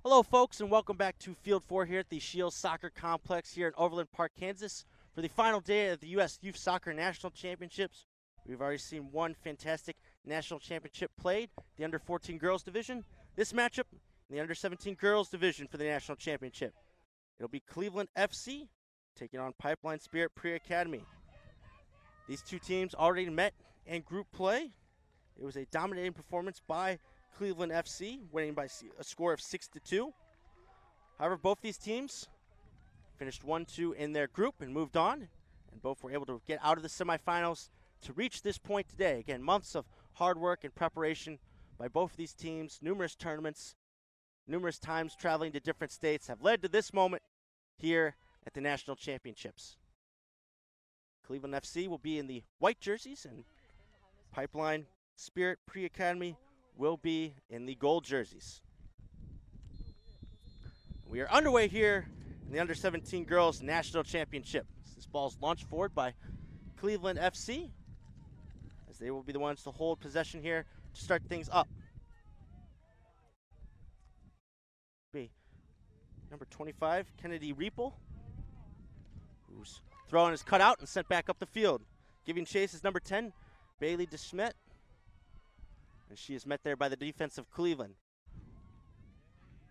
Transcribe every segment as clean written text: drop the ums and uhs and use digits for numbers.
Hello, folks, and welcome back to Field 4 here at the Shields Soccer Complex here in Overland Park, Kansas, for the final day of the U.S. Youth Soccer National Championships. We've already seen one fantastic national championship played, the Under-14 Girls Division. This matchup, in the Under-17 Girls Division for the national championship. It'll be Cleveland FC taking on Pipeline Spirit Pre-Academy. These two teams already met in group play. It was a dominating performance by Cleveland FC, winning by a score of 6-2. However, both these teams finished 1-2 in their group and moved on, and both were able to get out of the semifinals to reach this point today. Again, months of hard work and preparation by both of these teams, numerous tournaments, numerous times traveling to different states have led to this moment here at the national championships. Cleveland FC will be in the white jerseys, and Pipeline Spirit Pre-Academy will be in the gold jerseys. We are underway here in the Under-17 Girls National Championship. This ball's launched forward by Cleveland FC, as they will be the ones to hold possession here to start things up. Be number 25, Kennedy Reeple, whose throw-in is cut out and sent back up the field. Giving chase is number 10, Bailey Schmidt, and she is met there by the defense of Cleveland.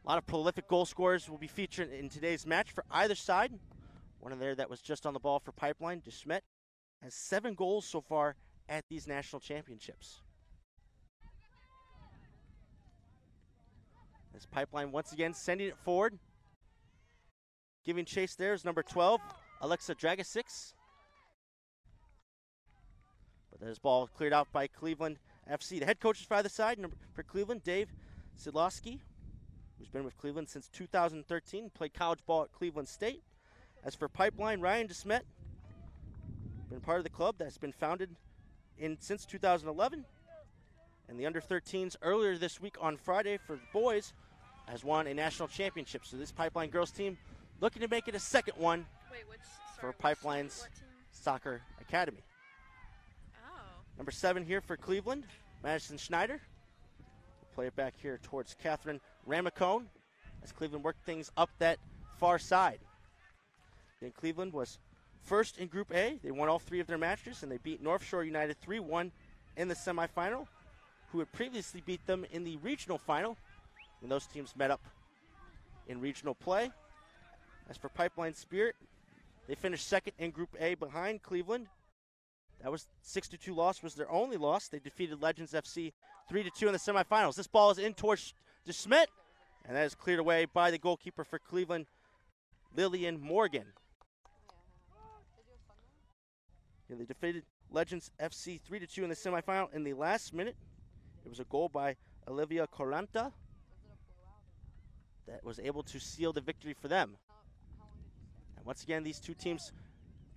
A lot of prolific goal scorers will be featured in today's match for either side. One of there that was just on the ball for Pipeline, DeSchmidt, has 7 goals so far at these national championships. This Pipeline once again sending it forward. Giving chase there is number 12, Alexa Dragosix. But this ball cleared out by Cleveland FC. The head coaches for either side, for Cleveland, Dave Sidlowski, who's been with Cleveland since 2013, played college ball at Cleveland State. As for Pipeline, Ryan DeSmet, been part of the club that's been founded since 2011. And the Under-13s earlier this week on Friday for the boys has won a national championship. So this Pipeline girls team looking to make it a second one for Pipeline's Soccer Academy. Number 7 here for Cleveland, Madison Schneider. We'll play it back here towards Catherine Ramacone as Cleveland worked things up that far side. Then Cleveland was first in Group A. They won all 3 of their matches, and they beat North Shore United 3-1 in the semifinal, who had previously beat them in the regional final when those teams met up in regional play. As for Pipeline Spirit, they finished second in Group A behind Cleveland. That was 6-2 loss, was their only loss. They defeated Legends FC 3-2 in the semifinals. This ball is in towards DeSchmidt, and that is cleared away by the goalkeeper for Cleveland, Lillian Morgan. Yeah, they defeated Legends FC 3-2 in the semifinal. In the last minute, it was a goal by Olivia Kolenta that was able to seal the victory for them. And once again, these two teams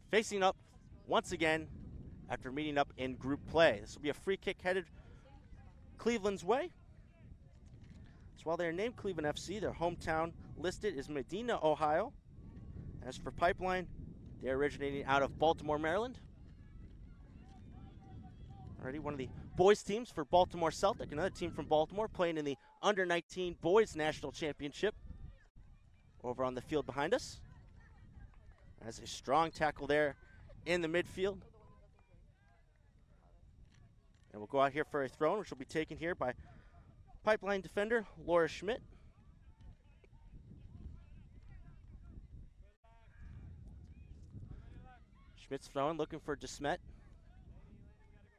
facing up once again after meeting up in group play. This will be a free kick headed Cleveland's way. So while they are named Cleveland FC, their hometown listed is Medina, Ohio. As for Pipeline, they're originating out of Baltimore, Maryland. Already one of the boys teams for Baltimore Celtic, another team from Baltimore playing in the Under-19 Boys National Championship over on the field behind us. As a strong tackle there in the midfield. And we'll go out here for a throw, which will be taken here by Pipeline defender Laura Schmidt. Schmidt's throwing, looking for DeSmet.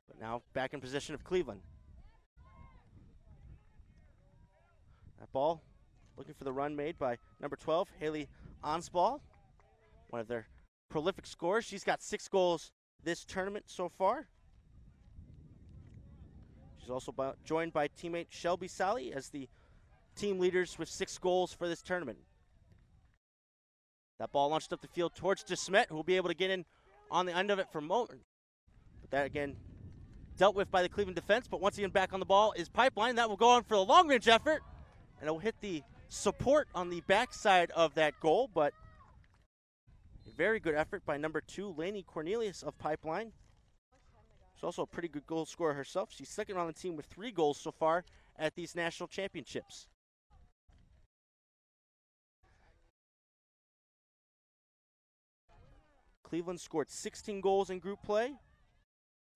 But now back in position of Cleveland. That ball, looking for the run made by number 12, Haley Onsball. One of their prolific scorers. She's got 6 goals this tournament so far. She's also joined by teammate Shelby Sally as the team leaders with 6 goals for this tournament. That ball launched up the field towards DeSmet, who will be able to get in on the end of it for a moment. But that again dealt with by the Cleveland defense, but once again back on the ball is Pipeline. That will go on for the long-range effort, and it will hit the support on the backside of that goal, but a very good effort by number 2, Laney Cornelius of Pipeline. She's also a pretty good goal scorer herself. She's second on the team with 3 goals so far at these national championships. Cleveland scored 16 goals in group play.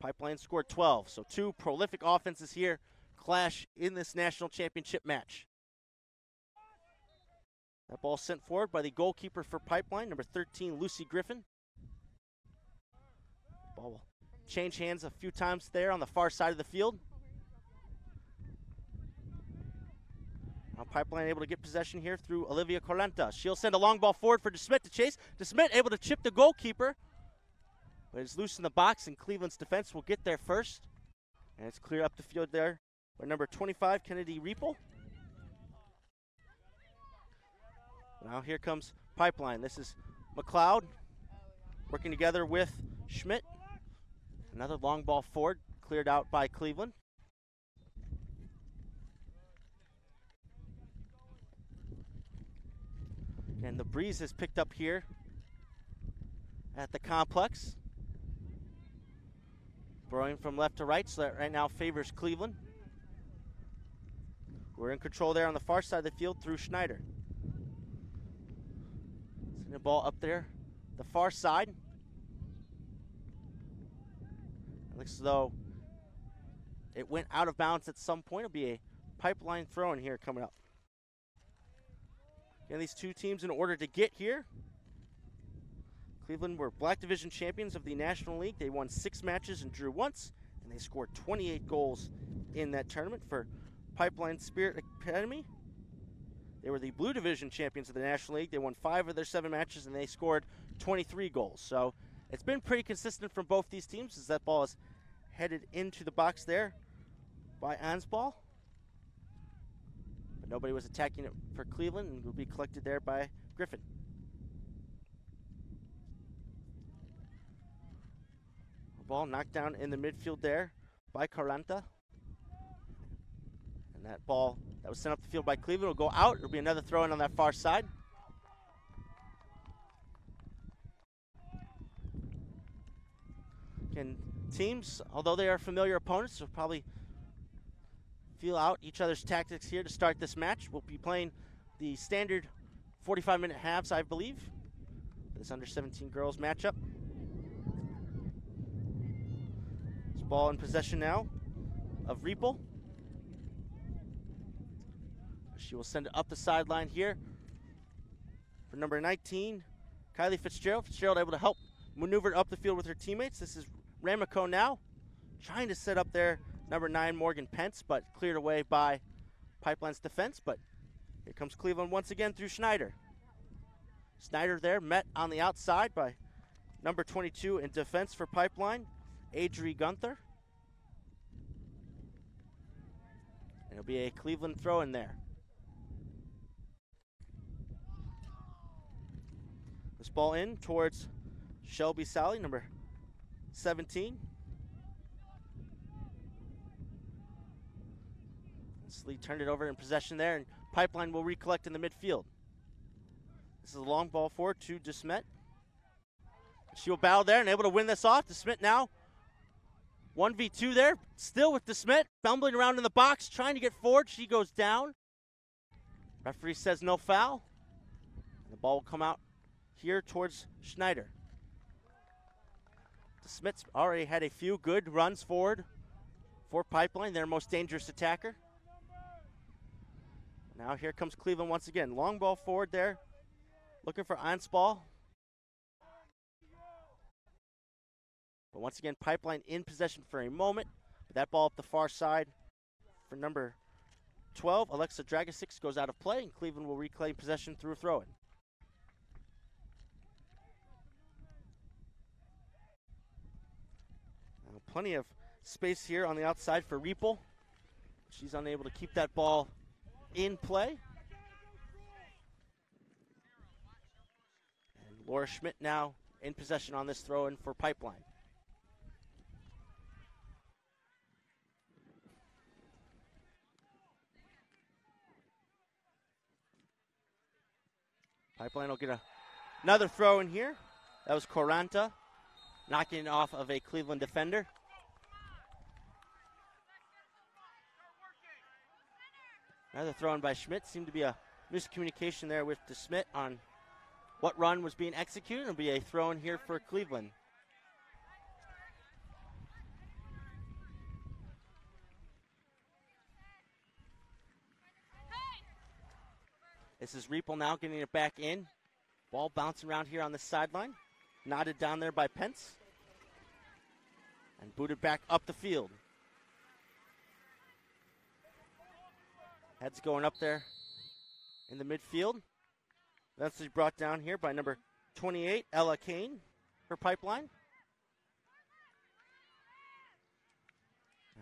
Pipeline scored 12. So two prolific offenses here clash in this national championship match. That ball sent forward by the goalkeeper for Pipeline, number 13, Lucy Griffin. Ball will change hands a few times there on the far side of the field. Now Pipeline able to get possession here through Olivia Kolenta. She'll send a long ball forward for Schmidt to chase. Schmidt able to chip the goalkeeper, but it's loose in the box, and Cleveland's defense will get there first. And it's clear up the field there by number 25, Kennedy Riepel. Now here comes Pipeline. This is McLeod working together with Schmidt. Another long ball forward, cleared out by Cleveland. And the breeze has picked up here at the complex. Throwing from left to right, so that right now favors Cleveland. We're in control there on the far side of the field through Schneider. Sending the ball up there, the far side. It looks as though it went out of bounds at some point. It'll be a Pipeline throw in here coming up. Again, these two teams, in order to get here, Cleveland were Black Division champions of the National League. They won 6 matches and drew once, and they scored 28 goals in that tournament. For Pipeline Spirit Academy, they were the Blue Division champions of the National League. They won 5 of their 7 matches, and they scored 23 goals. So it's been pretty consistent from both these teams as that ball is headed into the box there by Ansball. But nobody was attacking it for Cleveland, and will be collected there by Griffin. Ball knocked down in the midfield there by Kolenta. And that ball that was sent up the field by Cleveland will go out. It'll be another throw in on that far side. Again, teams, although they are familiar opponents, will probably feel out each other's tactics here to start this match. We'll be playing the standard 45-minute halves, I believe, for this under-17 girls matchup. Ball in possession now of Riepel. She will send it up the sideline here for number 19, Kylie Fitzgerald. Fitzgerald able to help maneuver up the field with her teammates. This is Ramico now, trying to set up there number 9, Morgan Pence, but cleared away by Pipeline's defense. But here comes Cleveland once again through Schneider. Schneider there met on the outside by number 22 in defense for Pipeline, Adri Gunther. And it'll be a Cleveland throw in there. This ball in towards Shelby Sally, number 17. Lee turned it over in possession there, and Pipeline will recollect in the midfield. This is a long ball forward to DeSmet. She will battle there and able to win this off. DeSmet now 1v2 there, still with DeSmet, fumbling around in the box, trying to get forward. She goes down. Referee says no foul. And the ball will come out here towards Schneider. DeSmet's already had a few good runs forward for Pipeline, their most dangerous attacker. Now here comes Cleveland once again. Long ball forward there, looking for Ansball. But once again, Pipeline in possession for a moment. With that ball up the far side for number 12, Alexa Dragosik goes out of play, and Cleveland will reclaim possession through a throw-in. Now, plenty of space here on the outside for Riepel. She's unable to keep that ball in play. And Laura Schmidt now in possession on this throw-in for Pipeline. Pipeline will get another throw in here. That was Coranta knocking it off of a Cleveland defender. Another throw in by Schmidt. Seemed to be a miscommunication there with DeSmet on what run was being executed. It'll be a throw in here for Cleveland. This is Riepel now getting it back in. Ball bouncing around here on the sideline. Knotted down there by Pence. And booted back up the field. Heads going up there in the midfield. That's brought down here by number 28, Ella Kane, for Pipeline.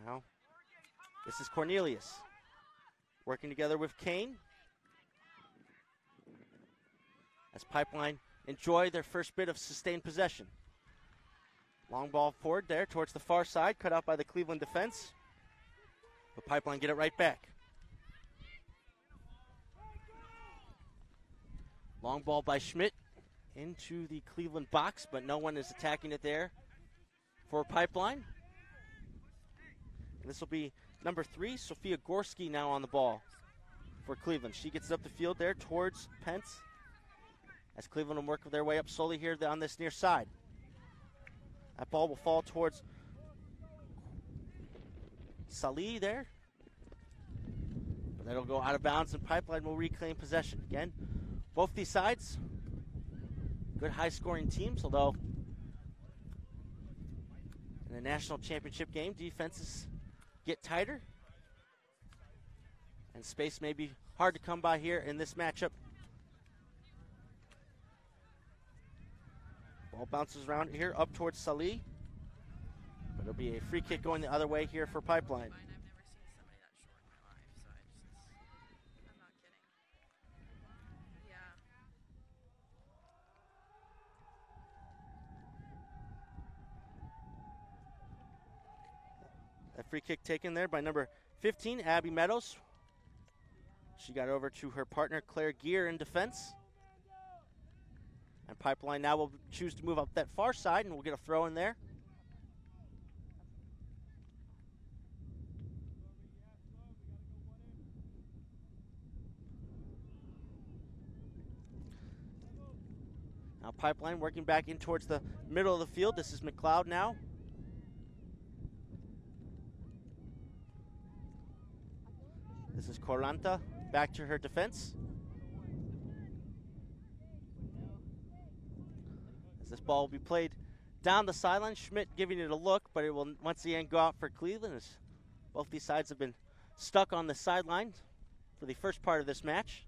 Now, this is Cornelius working together with Kane. As Pipeline enjoy their first bit of sustained possession. Long ball forward there towards the far side, cut out by the Cleveland defense. But Pipeline get it right back. Long ball by Schmidt into the Cleveland box, but no one is attacking it there for Pipeline. And this will be number 3, Sofia Gorski, now on the ball for Cleveland. She gets it up the field there towards Pence, as Cleveland will work their way up slowly here on this near side. That ball will fall towards Salih there. But that'll go out of bounds, and Pipeline will reclaim possession. Again, both these sides, good high-scoring teams, although in a national championship game, defenses get tighter. And space may be hard to come by here in this matchup. Ball bounces around here up towards Salih. But it'll be a free kick going the other way here for Pipeline. I've never seen somebody that short in my life, so I'm not kidding. Yeah. That free kick taken there by number 15, Abby Meadows. She got over to her partner, Claire Gear, in defense. And Pipeline now will choose to move up that far side, and we'll get a throw in there. Now Pipeline working back in towards the middle of the field. This is McLeod now. This is Kolenta back to her defense. As this ball will be played down the sideline, Schmidt giving it a look, but it will once again go out for Cleveland, as both these sides have been stuck on the sideline for the first part of this match.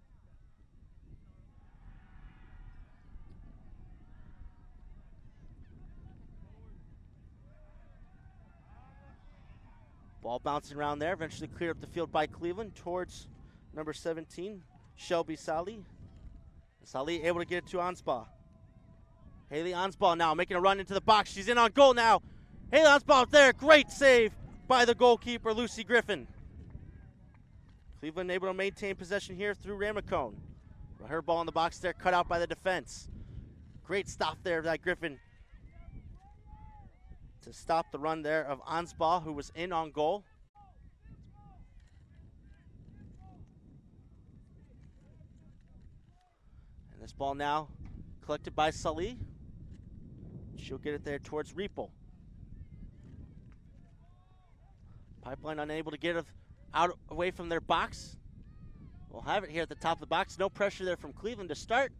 Ball bouncing around there, eventually cleared up the field by Cleveland towards number 17, Shelby Salih. Salih able to get it to Anspaugh. Haley Anspaugh now making a run into the box. She's in on goal now. Haley Anspaugh there. Great save by the goalkeeper, Lucy Griffin. Cleveland able to maintain possession here through Ramacone. Her ball in the box there, cut out by the defense. Great stop there by Griffin to stop the run there of Anspaugh, who was in on goal. And this ball now collected by Salih. She'll get it there towards Riepel. Pipeline unable to get it out away from their box. We'll have it here at the top of the box. No pressure there from Cleveland to start,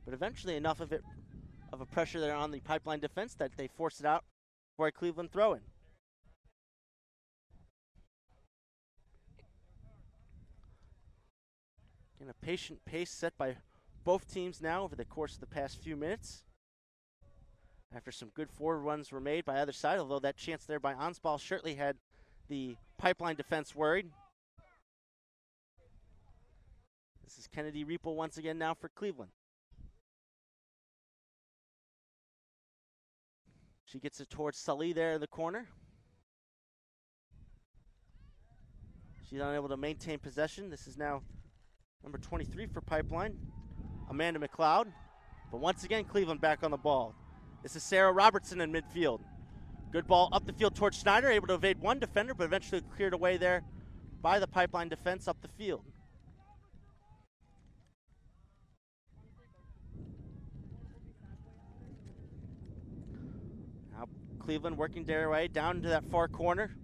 but eventually enough of a pressure there on the Pipeline defense that they force it out for a Cleveland throw-in. Again, a patient pace set by both teams now over the course of the past few minutes. After some good forward runs were made by either side, although that chance there by Anspaugh certainly had the Pipeline defense worried. This is Kennedy Riepel once again now for Cleveland. She gets it towards Salih there in the corner. She's unable to maintain possession. This is now number 23 for Pipeline, Amanda McLeod. But once again, Cleveland back on the ball. This is Sarah Robertson in midfield. Good ball up the field towards Schneider, able to evade one defender, but eventually cleared away there by the Pipeline defense up the field. Cleveland working their way down into that far corner.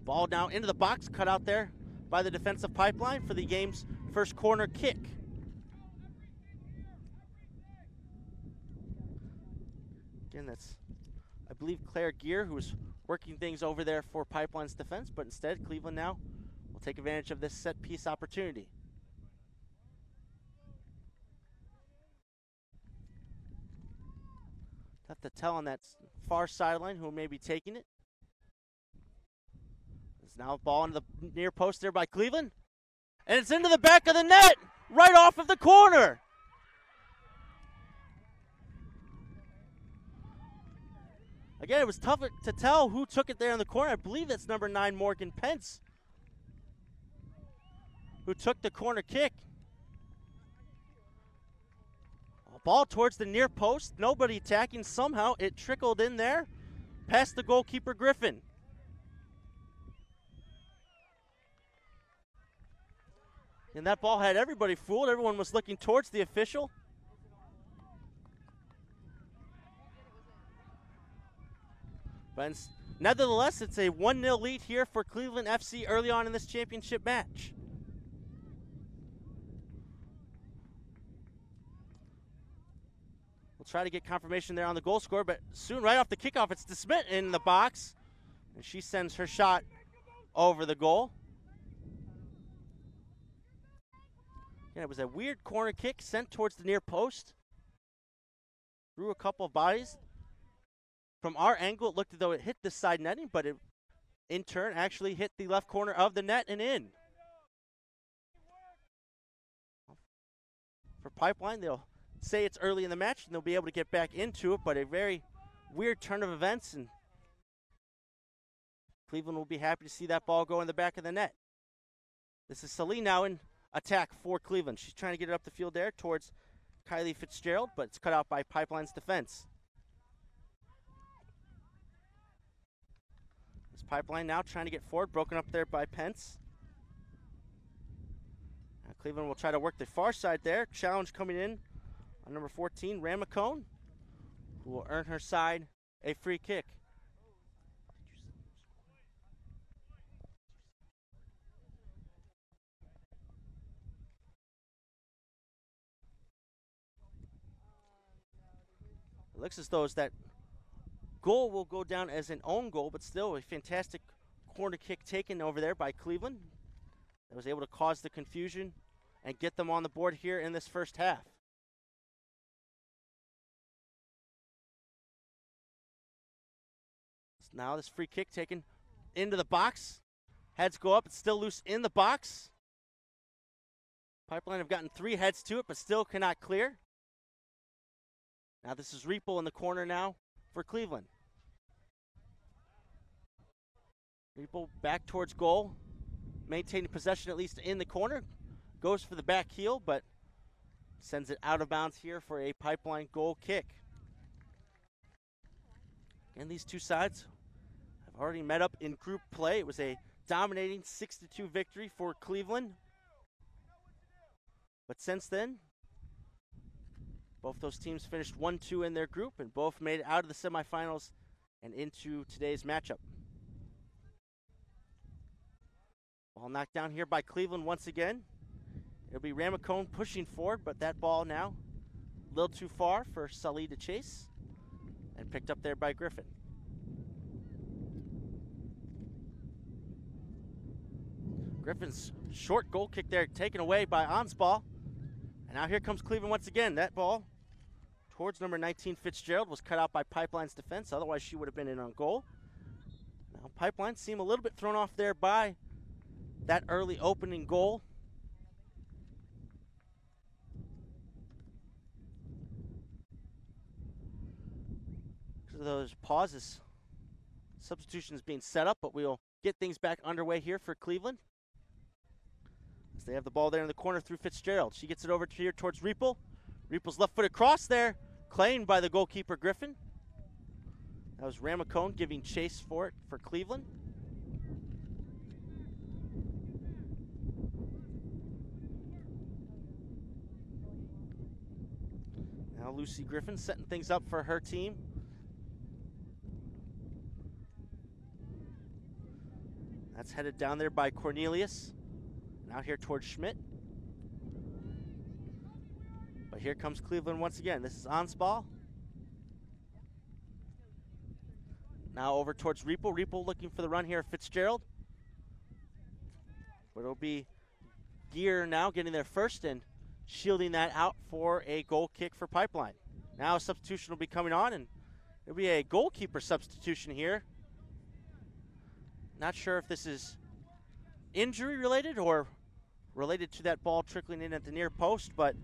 Ball now into the box, cut out there by the defensive pipeline for the game's first corner kick. Again, that's, I believe, Claire Gear, who's working things over there for Pipeline's defense, but instead Cleveland now will take advantage of this set piece opportunity. Have to tell on that far sideline who may be taking it. There's now a ball into the near post there by Cleveland. And it's into the back of the net, right off of the corner. Again, it was tough to tell who took it there in the corner. I believe that's number 9, Morgan Pence, who took the corner kick. A ball towards the near post, nobody attacking. Somehow it trickled in there past the goalkeeper, Griffin. And that ball had everybody fooled. Everyone was looking towards the official. But nevertheless, it's a 1-0 lead here for Cleveland FC early on in this championship match. We'll try to get confirmation there on the goal score, but soon, right off the kickoff, it's Schmidt in the box. And she sends her shot over the goal. And it was a weird corner kick sent towards the near post. Through a couple of bodies. From our angle, it looked as though it hit the side netting, but it, in turn, actually hit the left corner of the net and in. For Pipeline, they'll say it's early in the match, and they'll be able to get back into it, but a very weird turn of events, and Cleveland will be happy to see that ball go in the back of the net. This is Celine now in attack for Cleveland. She's trying to get it up the field there towards Kylie Fitzgerald, but it's cut out by Pipeline's defense. This Pipeline now trying to get forward, broken up there by Pence. Now Cleveland will try to work the far side there. Challenge coming in on number 14, Ramacone, who will earn her side a free kick. It looks as though that goal will go down as an own goal, but still a fantastic corner kick taken over there by Cleveland that was able to cause the confusion and get them on the board here in this first half. So now this free kick taken into the box. Heads go up, it's still loose in the box. Pipeline have gotten 3 heads to it, but still cannot clear. Now this is Reeple in the corner now for Cleveland. Reeple back towards goal, maintaining possession at least in the corner. Goes for the back heel, but sends it out of bounds here for a Pipeline goal kick. And these two sides have already met up in group play. It was a dominating 6-2 victory for Cleveland. But since then, both those teams finished 1-2 in their group and both made it out of the semifinals and into today's matchup. Ball knocked down here by Cleveland once again. It'll be Ramacone pushing forward, but that ball now a little too far for Sully to chase and picked up there by Griffin. Griffin's short goal kick there taken away by Ansball. And now here comes Cleveland once again. That ball towards number 19 Fitzgerald was cut out by Pipeline's defense. Otherwise, she would have been in on goal. Now Pipeline seem a little bit thrown off there by that early opening goal. So those pauses, substitutions being set up, but we'll get things back underway here for Cleveland. As they have the ball there in the corner through Fitzgerald. She gets it over here towards Reeple. Reeple's left-footed cross there, claimed by the goalkeeper Griffin. That was Ramacone giving chase for it for Cleveland. Now Lucy Griffin setting things up for her team. That's headed down there by Cornelius. And out here towards Schmidt. But here comes Cleveland once again. This is Ansball. Now over towards Repo. Repo looking for the run here of Fitzgerald. But it'll be Gear now getting there first and shielding that out for a goal kick for Pipeline. Now a substitution will be coming on, and it'll be a goalkeeper substitution here. Not sure if this is injury related or related to that ball trickling in at the near post, but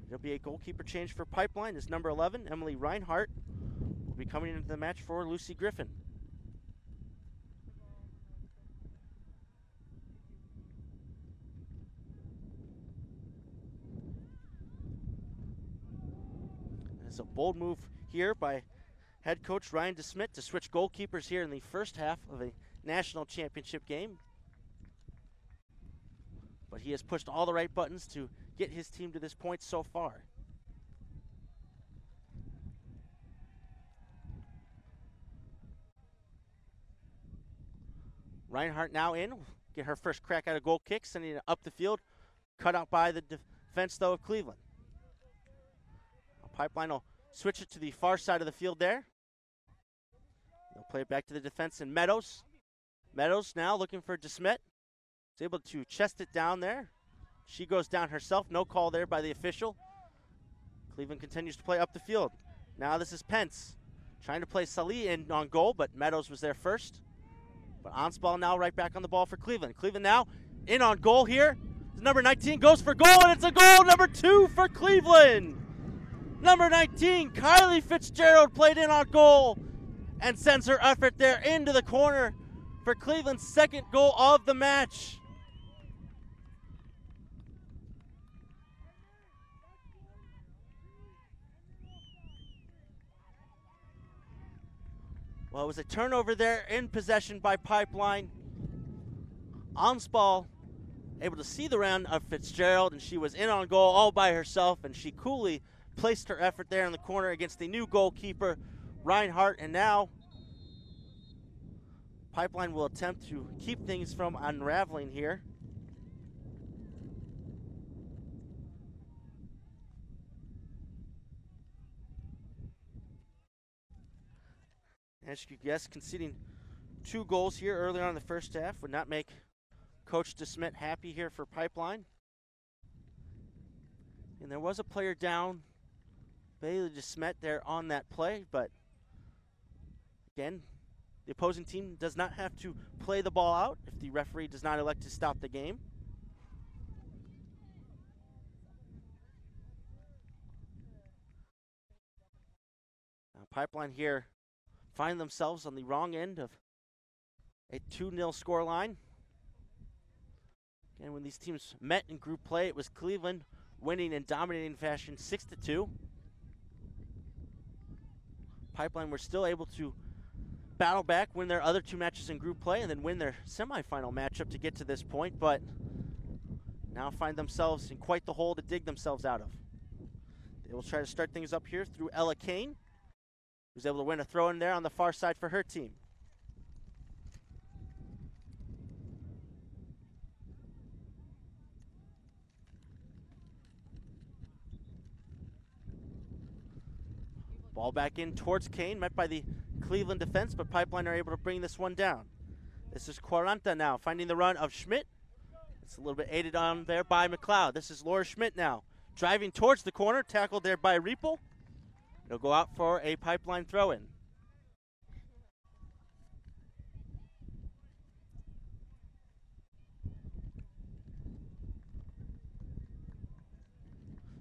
it'll be a goalkeeper change for Pipeline. As number 11, Emily Reinhart, will be coming into the match for Lucy Griffin. It's a bold move here by head coach Ryan DeSmit to switch goalkeepers here in the first half of a national championship game. But he has pushed all the right buttons to get his team to this point so far. Reinhart now in, get her first crack at a goal kick, sending it up the field, cut out by the defense though of Cleveland. Pipeline will switch it to the far side of the field there. They'll play it back to the defense in Meadows. Meadows now looking for DeSmit. Is able to chest it down there. She goes down herself. No call there by the official. Cleveland continues to play up the field. Now this is Pence trying to play Salih in on goal, but Meadows was there first. But Ansball now right back on the ball for Cleveland. Cleveland now in on goal here. Number 19 goes for goal, and it's a goal number 2 for Cleveland. Number 19, Kylie Fitzgerald played in on goal and sends her effort there into the corner for Cleveland's second goal of the match. Well, it was a turnover there in possession by Pipeline. Ansball able to see the round of Fitzgerald, and she was in on goal all by herself, and she coolly placed her effort there in the corner against the new goalkeeper, Reinhart, and now Pipeline will attempt to keep things from unraveling here. As you could guess, conceding 2 goals here early on in the first half would not make Coach DeSmit happy here for Pipeline. And there was a player down, Bailey DeSmet there on that play, but again, the opposing team does not have to play the ball out if the referee does not elect to stop the game. Now Pipeline here find themselves on the wrong end of a 2-0 scoreline. And when these teams met in group play, it was Cleveland winning in dominating fashion 6-2. Pipeline were still able to battle back, win their other 2 matches in group play, and then win their semifinal matchup to get to this point, but now find themselves in quite the hole to dig themselves out of. They will try to start things up here through Ella Kane, who's able to win a throw in there on the far side for her team. Ball back in towards Kane, met by the Cleveland defense, but Pipeline are able to bring this one down. This is Kolenta now, finding the run of Schmidt. It's a little bit aided on there by McLeod. This is Laura Schmidt now, driving towards the corner, tackled there by Riepel. It'll go out for a Pipeline throw-in.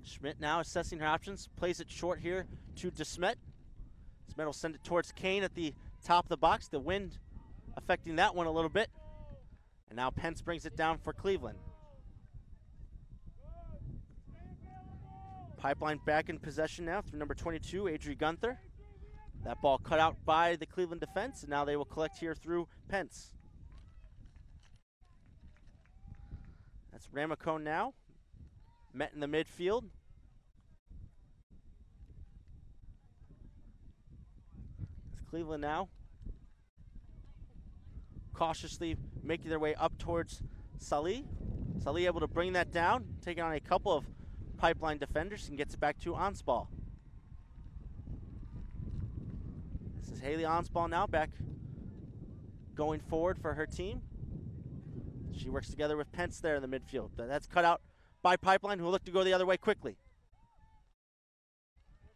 Schmidt now assessing her options, plays it short here to DeSmet. DeSmet will send it towards Kane at the top of the box. The wind affecting that one a little bit. And now Pence brings it down for Cleveland. Pipeline back in possession now through number 22, Adri Gunther. That ball cut out by the Cleveland defense, and now they will collect here through Pence. That's Ramacone now, met in the midfield. It's Cleveland now cautiously making their way up towards Salih. Salih able to bring that down, taking on a couple of Pipeline defenders, and gets it back to Ansball. This is Haley Ansball now back going forward for her team. She works together with Pence there in the midfield. That's cut out by Pipeline, who look to go the other way quickly.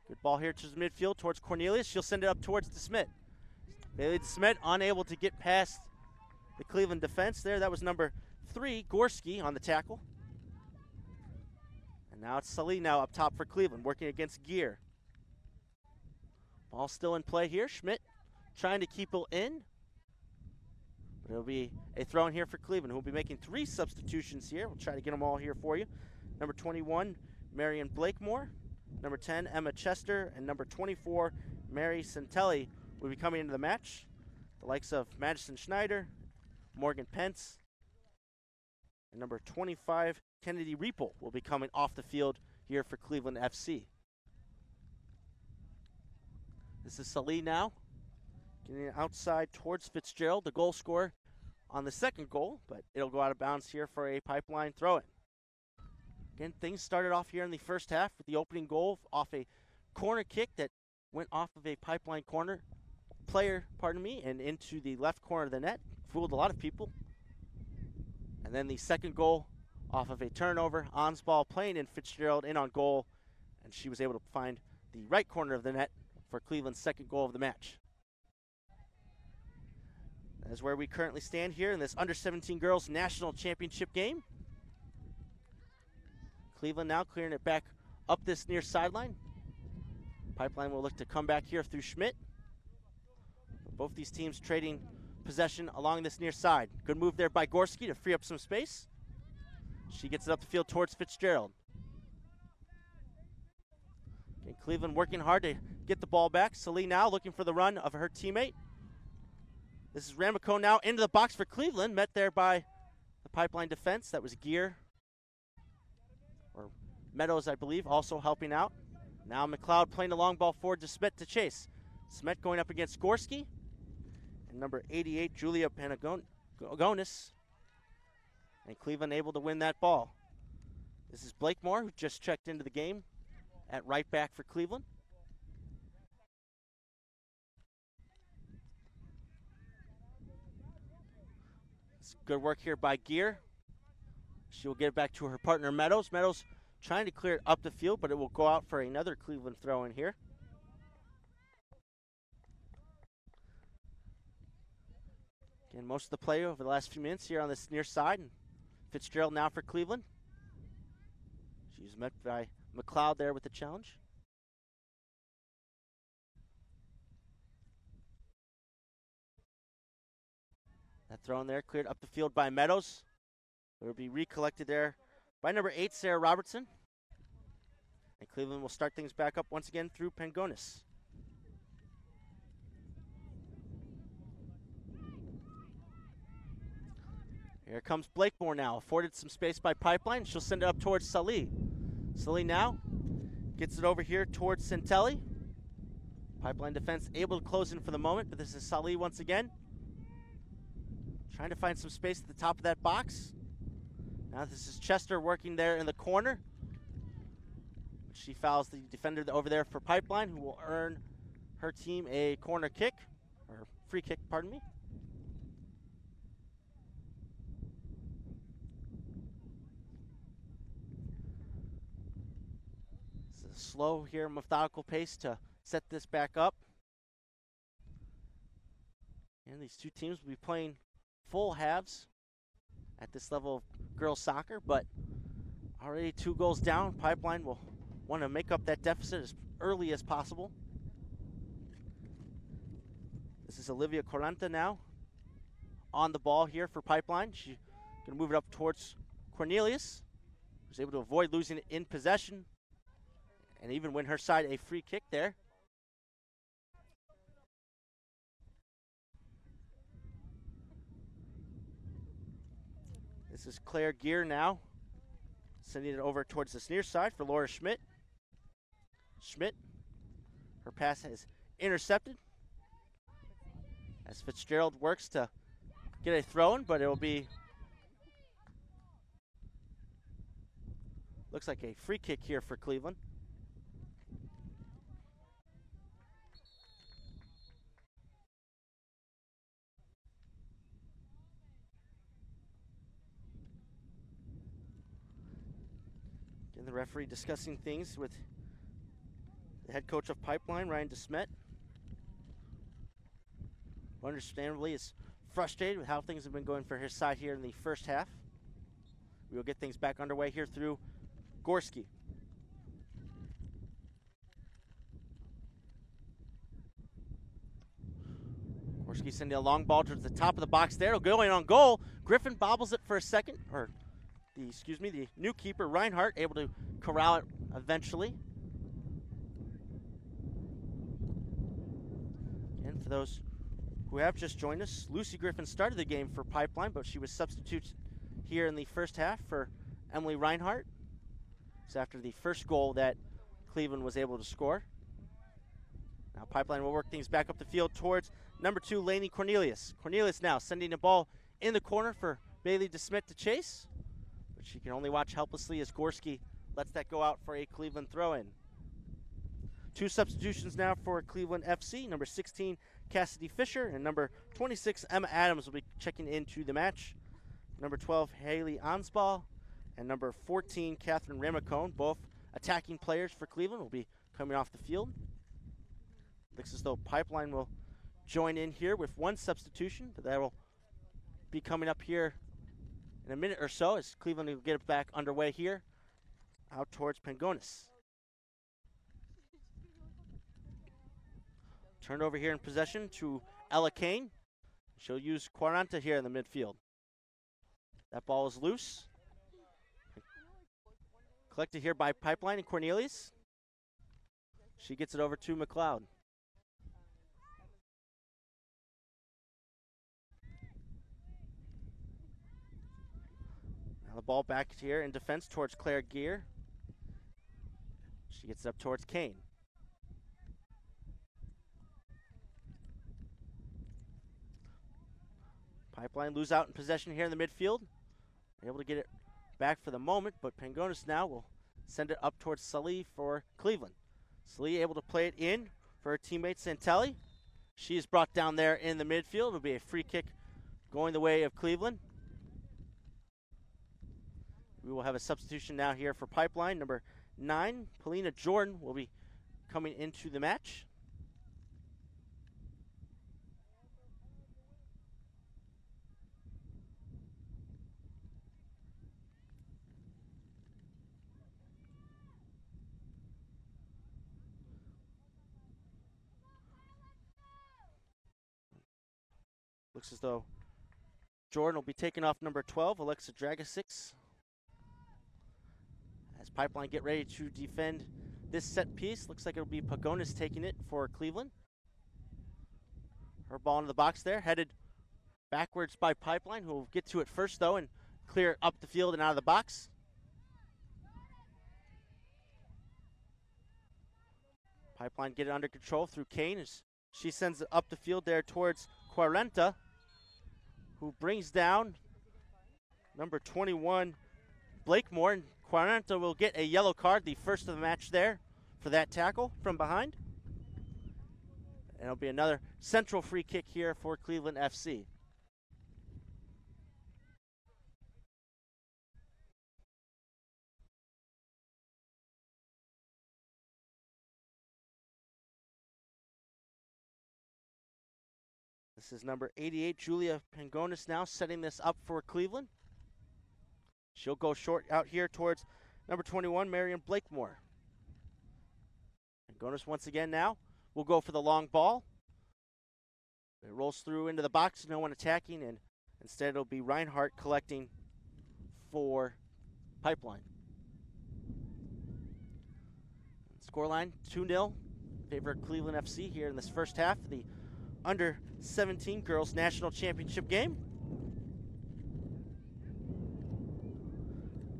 Good ball here to the midfield towards Cornelius. She'll send it up towards Schmidt. Bailey Schmidt unable to get past the Cleveland defense there. That was number 3, Gorski, on the tackle. And now it's Salih now up top for Cleveland, working against Gear. Ball still in play here. Schmidt trying to keep it in. But it'll be a throw in here for Cleveland, who will be making 3 substitutions here. We'll try to get them all here for you. Number 21, Marion Blakemore. Number 10, Emma Chester. And number 24, Mary Santelli will be coming into the match. The likes of Madison Schneider, Morgan Pence, and number 25, Kennedy Reapel will be coming off the field here for Cleveland FC. This is Salih now, getting outside towards Fitzgerald, the goal scorer on the second goal, but it'll go out of bounds here for a Pipeline throw-in. Again, things started off here in the first half with the opening goal off a corner kick that went off of a Pipeline player, and into the left corner of the net. Fooled a lot of people. And then the second goal off of a turnover. Ansball playing in Fitzgerald in on goal, and she was able to find the right corner of the net for Cleveland's second goal of the match. That is where we currently stand here in this under-17 girls national championship game. Cleveland now clearing it back up this near sideline. Pipeline will look to come back here through Schmidt. Both these teams trading possession along this near side. Good move there by Gorski to free up some space. She gets it up the field towards Fitzgerald. Okay, Cleveland working hard to get the ball back. Salih now looking for the run of her teammate. This is Ramaco now into the box for Cleveland, met there by the Pipeline defense. That was Gear, or Meadows, I believe, also helping out. Now McLeod playing the long ball forward to Schmidt to chase. Schmidt going up against Gorski. And number 88, Julia Panagonis. And Cleveland able to win that ball. This is Blakemore, who just checked into the game at right back for Cleveland. It's good work here by Gear. She will get it back to her partner, Meadows. Meadows trying to clear it up the field, but it will go out for another Cleveland throw in here. Again, most of the play over the last few minutes here on this near side. And Fitzgerald now for Cleveland. She's met by McLeod there with the challenge. That throw in there cleared up the field by Meadows. It will be recollected there by number 8, Sarah Robertson. And Cleveland will start things back up once again through Pangonis. Here comes Blakemore now, afforded some space by Pipeline. She'll send it up towards Salih. Salih now gets it over here towards Santelli. Pipeline defense able to close in for the moment, but this is Salih once again. Trying to find some space at the top of that box. Now this is Chester working there in the corner. She fouls the defender over there for Pipeline, who will earn her team a corner kick, or free kick, pardon me. Slow here, methodical pace to set this back up. And these two teams will be playing full halves at this level of girls soccer, but already 2 goals down. Pipeline will want to make up that deficit as early as possible. This is Olivia Kolenta now on the ball here for Pipeline. She's going to move it up towards Cornelius, who's able to avoid losing it in possession and even win her side a free kick there. This is Claire Gear now, sending it over towards this near side for Laura Schmidt. Schmidt, her pass is intercepted as Fitzgerald works to get a throw-in, but it will be, looks like a free kick here for Cleveland. Again, the referee discussing things with the head coach of Pipeline, Ryan Schmidt. Understandably, is frustrated with how things have been going for his side here in the first half. We will get things back underway here through Gorski. Gorski sending a long ball to the top of the box there. It'll go in on goal. Griffin bobbles it for a second, or the new keeper, Reinhart, able to corral it eventually. And for those who have just joined us, Lucy Griffin started the game for Pipeline, but she was substituted here in the first half for Emily Reinhart. It's after the first goal that Cleveland was able to score. Now Pipeline will work things back up the field towards number 2, Laney Cornelius. Cornelius now sending the ball in the corner for Bailey DeSmit to chase, but she can only watch helplessly as Gorski lets that go out for a Cleveland throw-in. 2 substitutions now for Cleveland FC. Number 16, Cassidy Fisher, and number 26, Emma Adams, will be checking into the match. Number 12, Haley Ansball, and number 14, Catherine Ramacone, both attacking players for Cleveland, will be coming off the field. Looks as though Pipeline will join in here with 1 substitution, but that will be coming up here in a minute or so as Cleveland will get it back underway here out towards Pangonis. Turned over here in possession to Ella Kane. She'll use Quaranta here in the midfield. That ball is loose. Collected here by Pipeline and Cornelius. She gets it over to McLeod. Now the ball back here in defense towards Claire Gear. She gets it up towards Kane. Pipeline lose out in possession here in the midfield. Able to get it back for the moment, but Pangonis now will send it up towards Sully for Cleveland. Sully able to play it in for her teammate Santelli. She is brought down there in the midfield. It'll be a free kick going the way of Cleveland. We will have a substitution now here for Pipeline. Number 9, Polina Jordan, will be coming into the match. Looks as though Jordan will be taking off number 12, Alexa Dragosix. As Pipeline get ready to defend this set piece, looks like it'll be Pagonis taking it for Cleveland. Her ball into the box there, headed backwards by Pipeline, who will get to it first though and clear it up the field and out of the box. Pipeline get it under control through Kane as she sends it up the field there towards Quarenta, who brings down number 21, Blakemore, and Quarenta will get a yellow card, the first of the match there for that tackle from behind. And it'll be another central free kick here for Cleveland FC. This is number 88, Julia Pangonis, now setting this up for Cleveland. She'll go short out here towards number 21, Marion Blakemore. Pangonis once again now will go for the long ball. It rolls through into the box, no one attacking, and instead it'll be Reinhart collecting for Pipeline. Scoreline 2-0, favor of Cleveland FC here in this first half of the under 17 girls national championship game.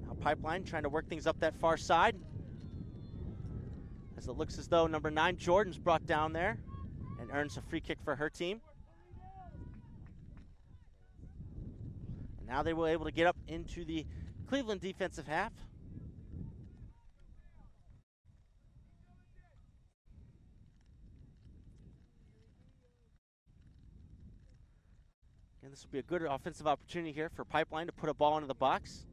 Now Pipeline trying to work things up that far side, as it looks as though number 9 Jordan's brought down there and earns a free kick for her team. Now they were able to get up into the Cleveland defensive half. And this will be a good offensive opportunity here for Pipeline to put a ball into the box.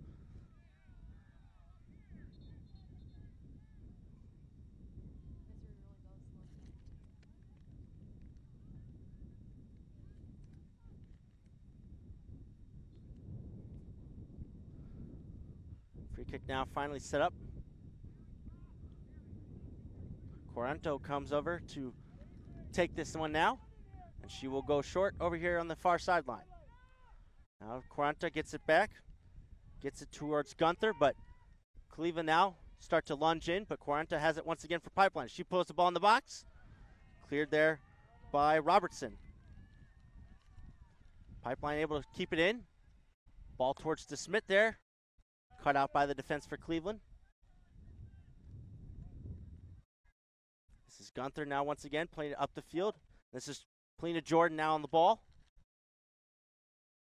Free kick now finally set up. Kolenta comes over to take this one now, and she will go short over here on the far sideline. Now Kolenta gets it back, gets it towards Gunther, but Cleveland now start to lunge in, but Kolenta has it once again for Pipeline. She pulls the ball in the box, cleared there by Robertson. Pipeline able to keep it in. Ball towards the Schmidt there. Cut out by the defense for Cleveland. This is Gunther now once again playing it up the field. This is Polina Jordan now on the ball.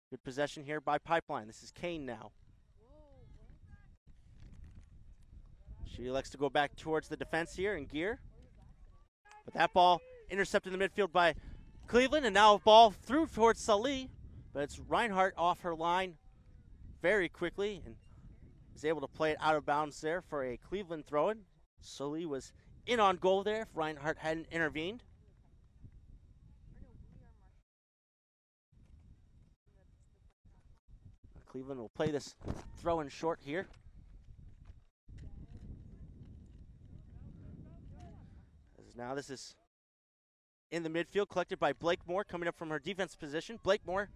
Good possession here by Pipeline. This is Kane now. She elects to go back towards the defense here in gear. But that ball intercepted in the midfield by Cleveland, and now a ball through towards Salih. But it's Reinhart off her line very quickly and is able to play it out of bounds there for a Cleveland throw-in. Salih was in on goal there if Reinhart hadn't intervened. Cleveland will play this throw-in short here. Now this is in the midfield, collected by Blakemore, coming up from her defense position. Blakemore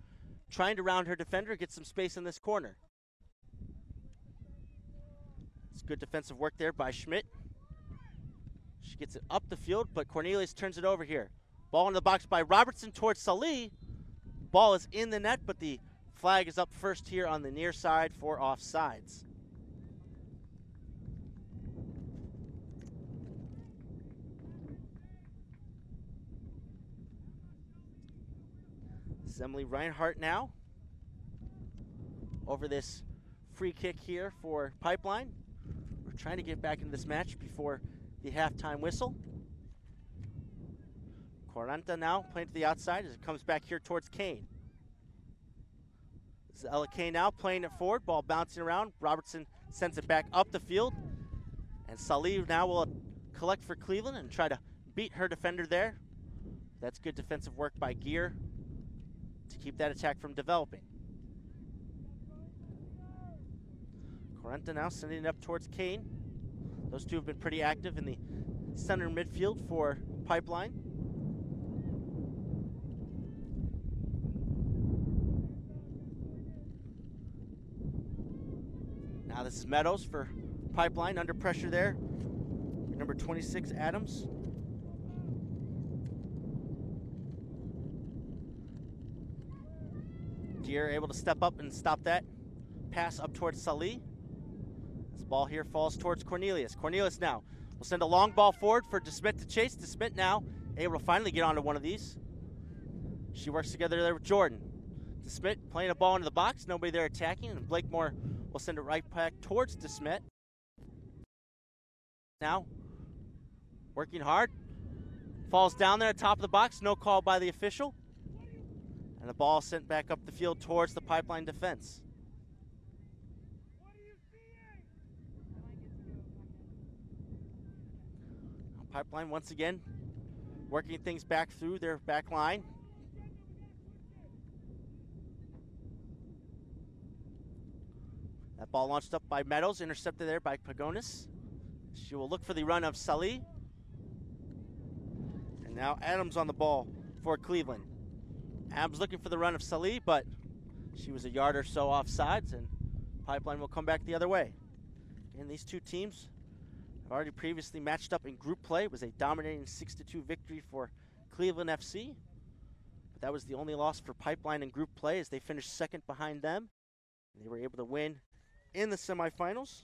trying to round her defender, get some space in this corner. It's good defensive work there by Schmidt. She gets it up the field, but Cornelius turns it over here. Ball in the box by Robertson towards Salih. Ball is in the net, but the flag is up first here on the near side for offsides. Emily Reinhart now over this free kick here for Pipeline. We're trying to get back into this match before the halftime whistle. Kolenta now playing to the outside as it comes back here towards Kane. This is Ella Kane now playing it forward, ball bouncing around. Robertson sends it back up the field, and Salih now will collect for Cleveland and try to beat her defender there. That's good defensive work by Gear to keep that attack from developing. Kolenta now sending it up towards Kane. Those two have been pretty active in the center midfield for Pipeline. Now this is Meadows for Pipeline, under pressure there. Number 26, Adams. Gear able to step up and stop that pass up towards Salih. This ball here falls towards Cornelius. Cornelius now will send a long ball forward for DeSmit to chase. DeSmit now able to finally get onto one of these. She works together there with Jordan. DeSmit playing a ball into the box. Nobody there attacking, and Blakemore will send it right back towards DeSmit. Now working hard. Falls down there at top of the box. No call by the official. And the ball sent back up the field towards the Pipeline defense. Pipeline once again working things back through their back line. That ball launched up by Meadows, intercepted there by Pagonis. She will look for the run of Salih. And now Adams on the ball for Cleveland. Adams looking for the run of Salih, but she was a yard or so offsides, and Pipeline will come back the other way. And these two teams have already previously matched up in group play. It was a dominating 6-2 victory for Cleveland FC. But that was the only loss for Pipeline in group play as they finished second behind them. They were able to win in the semifinals.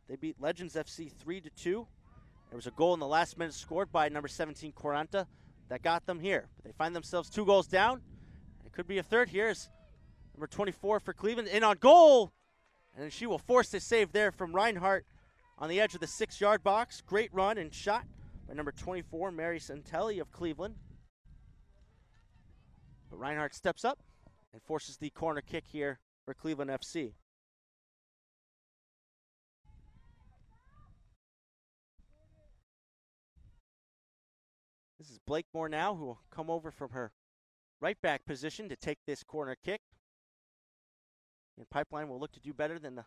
They beat Legends FC 3-2. There was a goal in the last minute scored by number 17, Kolenta, that got them here. But they find themselves 2 goals down. It could be a third here as Number 24 for Cleveland, in on goal. And she will force a save there from Reinhart on the edge of the 6-yard box. Great run and shot by number 24, Mary Santelli of Cleveland. But Reinhart steps up and forces the corner kick here for Cleveland FC. This is Blakemore now, who will come over from her right back position to take this corner kick. And Pipeline will look to do better than the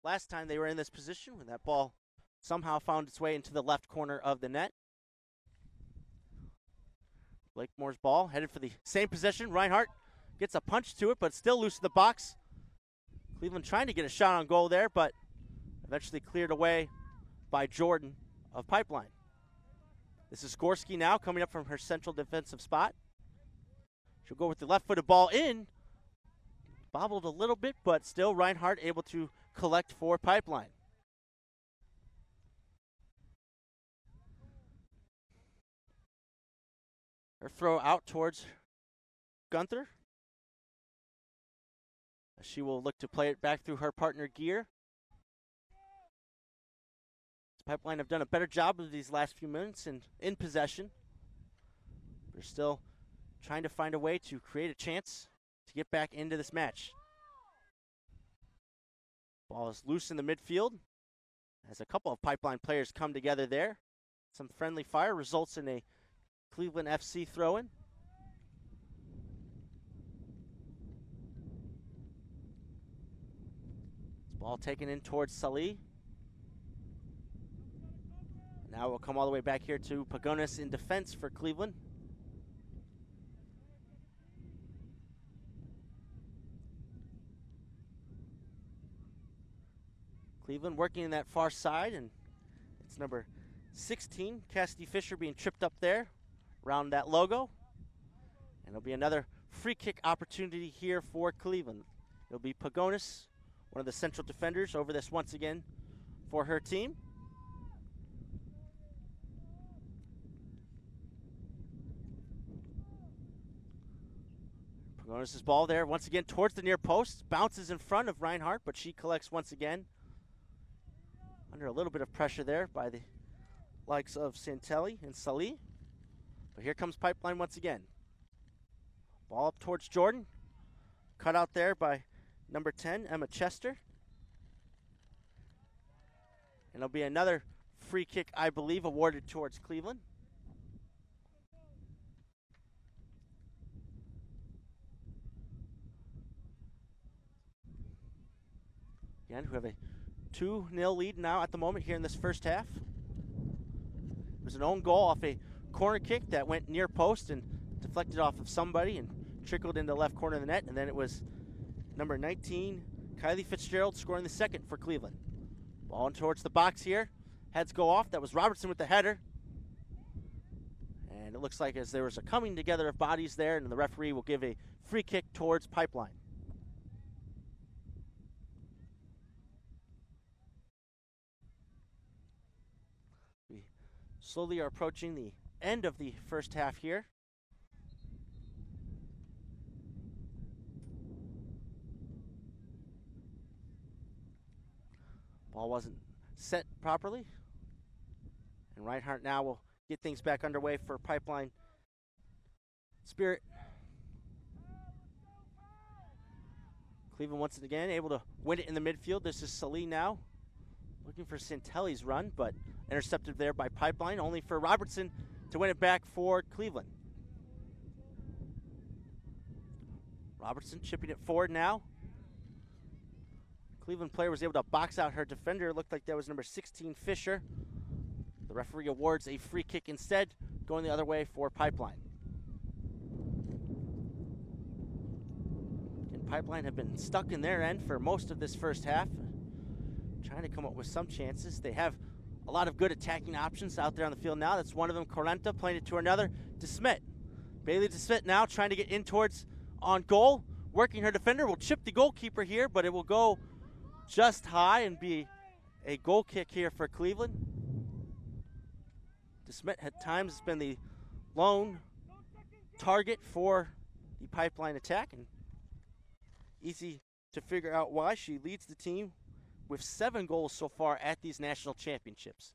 last time they were in this position when that ball somehow found its way into the left corner of the net. Blakemore's ball headed for the same position. Reinhart gets a punch to it, but still loose in the box. Cleveland trying to get a shot on goal there, but eventually cleared away by Jordan of Pipeline. This is Gorski now coming up from her central defensive spot. She'll go with the left-footed ball in. Bobbled a little bit, but still Reinhart able to collect for Pipeline. Her throw out towards Gunther. She will look to play it back through her partner Gear. Pipeline have done a better job of these last few minutes and in possession. They're still trying to find a way to create a chance to get back into this match. Ball is loose in the midfield as a couple of Pipeline players come together there. Some friendly fire results in a Cleveland FC throw-in. Ball taken in towards Salih. Now we'll come all the way back here to Pagonis in defense for Cleveland. Cleveland working in that far side, and it's number 16, Cassidy Fisher, being tripped up there around that logo. And it'll be another free kick opportunity here for Cleveland. It'll be Pagonis, one of the central defenders, over this once again for her team. Pagonis' ball there once again towards the near post. Bounces in front of Reinhart, but she collects once again. Under a little bit of pressure there by the likes of Santelli and Salih. But here comes Pipeline once again. Ball up towards Jordan. Cut out there by number 10, Emma Chester. And it'll be another free kick, I believe, awarded towards Cleveland. Again, who have a 2-0 lead now at the moment here in this first half. It was an own goal off a corner kick that went near post and deflected off of somebody and trickled into the left corner of the net. And then it was number 19, Kylie Fitzgerald, scoring the second for Cleveland. Ball in towards the box here. Heads go off. That was Robertson with the header. And it looks like as there was a coming together of bodies there, and the referee will give a free kick towards Pipeline. We slowly are approaching the end of the first half here. Ball wasn't set properly. And Reinhart now will get things back underway for Pipeline Spirit. Cleveland once again able to win it in the midfield. This is Salih now, looking for Santelli's run, but intercepted there by Pipeline, only for Robertson to win it back for Cleveland. Robertson chipping it forward now. Cleveland player was able to box out her defender. It looked like that was number 16, Fisher. The referee awards a free kick instead, going the other way for Pipeline. And Pipeline have been stuck in their end for most of this first half, trying to come up with some chances. They have a lot of good attacking options out there on the field now. That's one of them, Kolenta, playing it to another, to Schmidt. Bailey to Schmidt now, trying to get in towards on goal. Working her defender, will chip the goalkeeper here, but it will go just high and be a goal kick here for Cleveland. DeSmit at times has been the lone target for the Pipeline attack, and easy to figure out why. She leads the team with 7 goals so far at these national championships.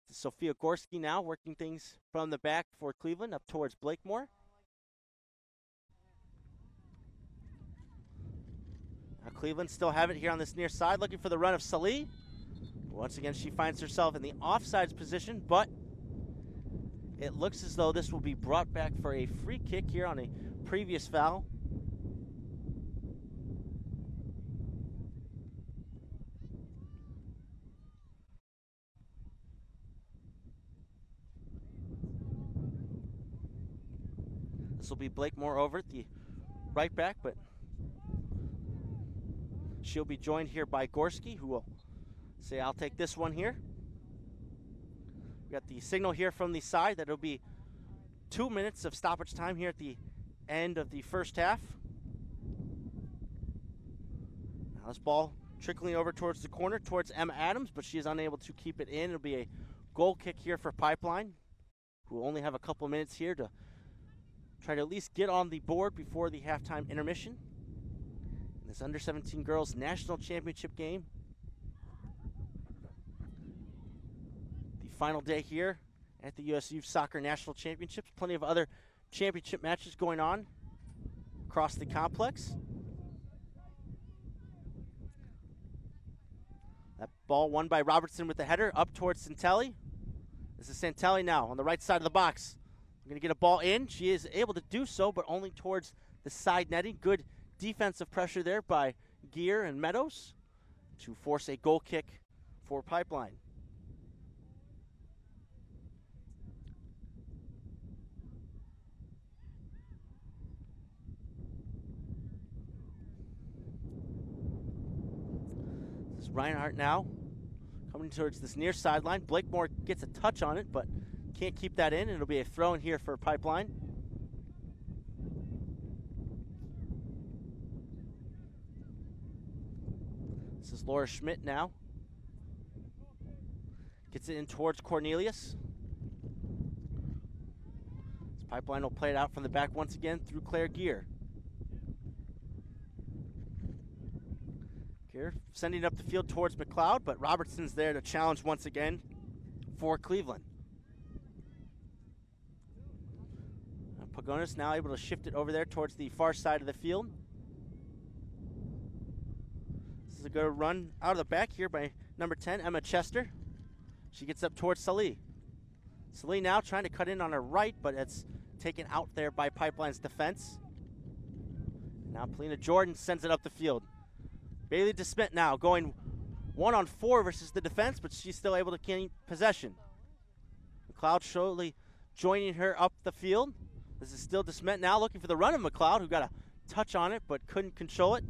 Sofia Gorski now working things from the back for Cleveland up towards Blakemore. Now Cleveland still have it here on this near side, looking for the run of Salih. Once again, she finds herself in the offsides position, but it looks as though this will be brought back for a free kick here on a previous foul. This will be Blakemore over at the right back, but she'll be joined here by Gorski, who will say, I'll take this one here. We got the signal here from the side that it'll be 2 minutes of stoppage time here at the end of the first half. Now this ball trickling over towards the corner, towards Emma Adams, but she is unable to keep it in. It'll be a goal kick here for Pipeline, who only have a couple minutes here to try to at least get on the board before the halftime intermission. In this under-17 girls national championship game. The final day here at the U.S. Youth Soccer National Championships. Plenty of other championship matches going on across the complex. That ball won by Robertson with the header up towards Santelli. This is Santelli now on the right side of the box. Going to get a ball in. She is able to do so, but only towards the side netting. Good defensive pressure there by Gear and Meadows to force a goal kick for Pipeline. This is Reinhart now coming towards this near sideline. Blakemore gets a touch on it, but can't keep that in. It'll be a throw in here for Pipeline. This is Laura Schmidt now. Gets it in towards Cornelius. This Pipeline will play it out from the back once again through Claire Gear. Gear sending it up the field towards McLeod, but Robertson's there to challenge once again for Cleveland. Pagonis now able to shift it over there towards the far side of the field. This is a good run out of the back here by number 10, Emma Chester. She gets up towards Salih. Salih now trying to cut in on her right, but it's taken out there by Pipeline's defense. Now Polina Jordan sends it up the field. Bailey DeSmit now going 1-on-4 versus the defense, but she's still able to keep possession. McLeod slowly joining her up the field. This is still DeSmet now looking for the run of McLeod, who got a touch on it but couldn't control it.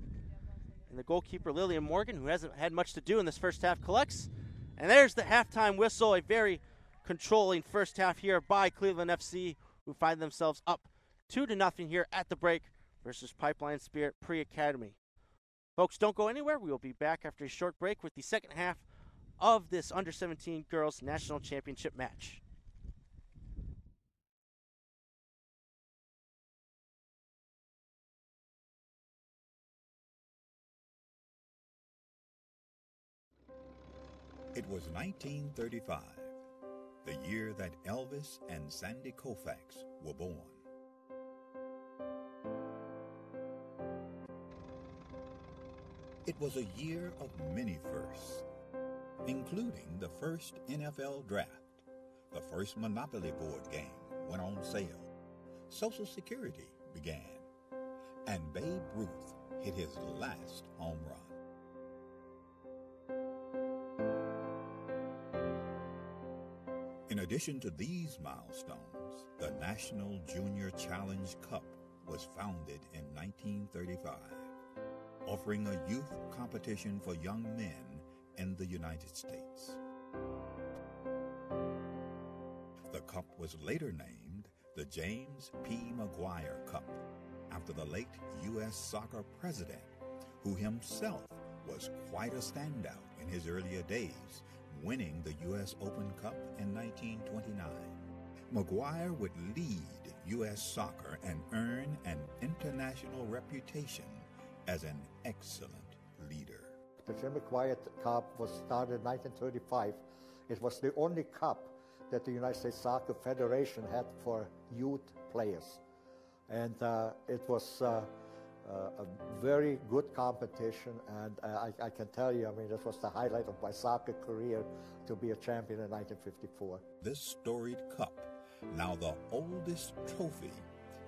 And the goalkeeper, Lillian Morgan, who hasn't had much to do in this first half, collects. And there's the halftime whistle, a very controlling first half here by Cleveland FC, who find themselves up 2-0 here at the break versus Pipeline Spirit Pre-Academy. Folks, don't go anywhere. We will be back after a short break with the second half of this Under-17 Girls National Championship match. It was 1935, the year that Elvis and Sandy Koufax were born. It was a year of many firsts, including the first NFL draft, the first Monopoly board game went on sale, Social Security began, and Babe Ruth hit his last home run. In addition to these milestones, the National Junior Challenge Cup was founded in 1935, offering a youth competition for young men in the United States. The cup was later named the James P. Maguire Cup, after the late U.S. soccer president, who himself was quite a standout in his earlier days, winning the U.S. Open Cup in 1929. Maguire would lead U.S. soccer and earn an international reputation as an excellent leader. The P Maguire Cup was started in 1935. It was the only cup that the United States Soccer Federation had for youth players. And it was a very good competition, and I can tell you, I mean, this was the highlight of my soccer career to be a champion in 1954. This storied cup, now the oldest trophy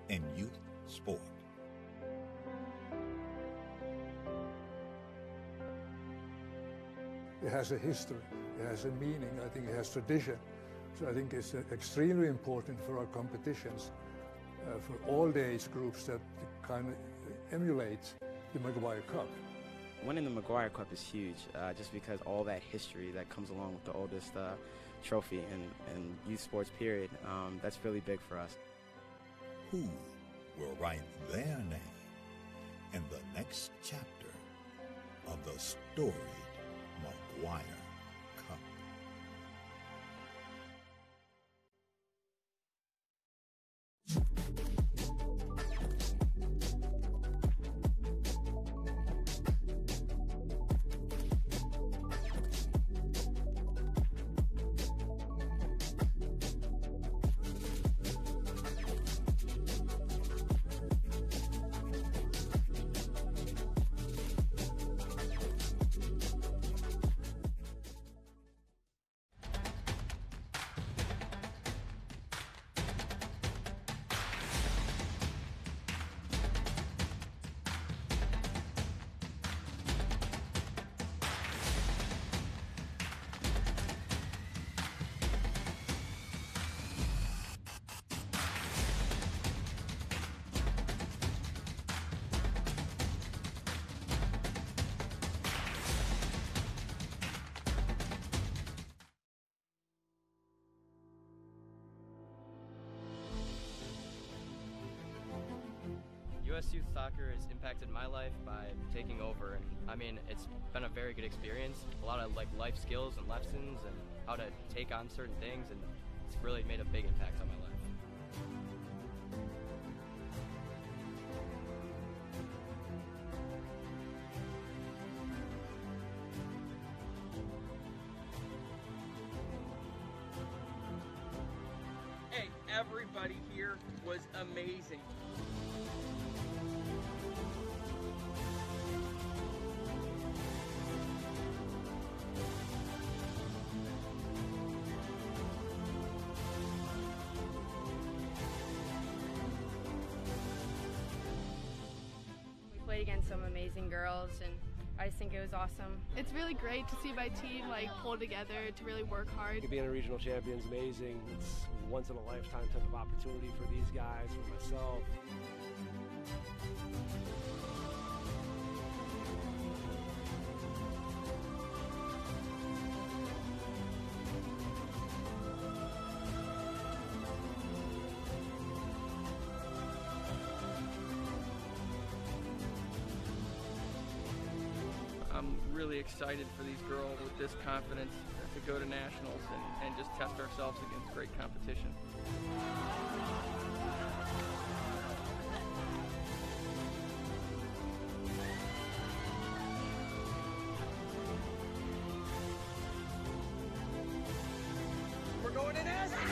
in youth sport. It has a history, it has a meaning, I think it has tradition. So I think it's extremely important for our competitions, for all the age groups that kind of emulate the Maguire Cup. Winning the Maguire Cup is huge, just because all that history that comes along with the oldest trophy in youth sports period, that's really big for us. Who will write their name in the next chapter of the storied Maguire Cup? U.S. youth soccer has impacted my life by taking over, and I mean, it's been a very good experience. A lot of life skills and lessons and how to take on certain things, and it's really made a big impact on my life. Hey, everybody here was amazing. Against some amazing girls, and I just think it was awesome. It's really great to see my team pull together to really work hard. Being a regional champion is amazing. It's a once in a lifetime type of opportunity for these guys, for myself. I'm really excited for these girls with this confidence to go to nationals and just test ourselves against great competition. We're going to nationals!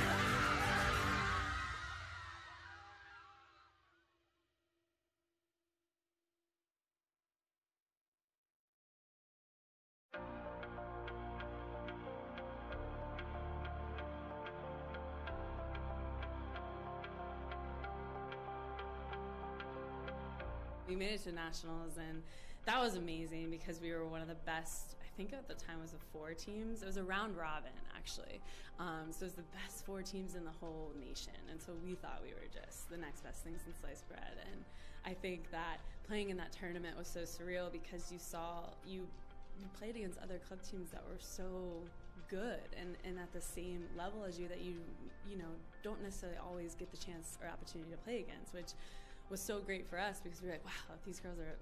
We made it to nationals, and that was amazing because we were one of the best. I think at the time it was 4 teams. It was a round robin, actually. So it was the best 4 teams in the whole nation, and so we thought we were just the next best thing since sliced bread. And I think that playing in that tournament was so surreal because you played against other club teams that were so good and at the same level as you that you don't necessarily always get the chance or opportunity to play against, which was so great for us because we were like, wow, these girls are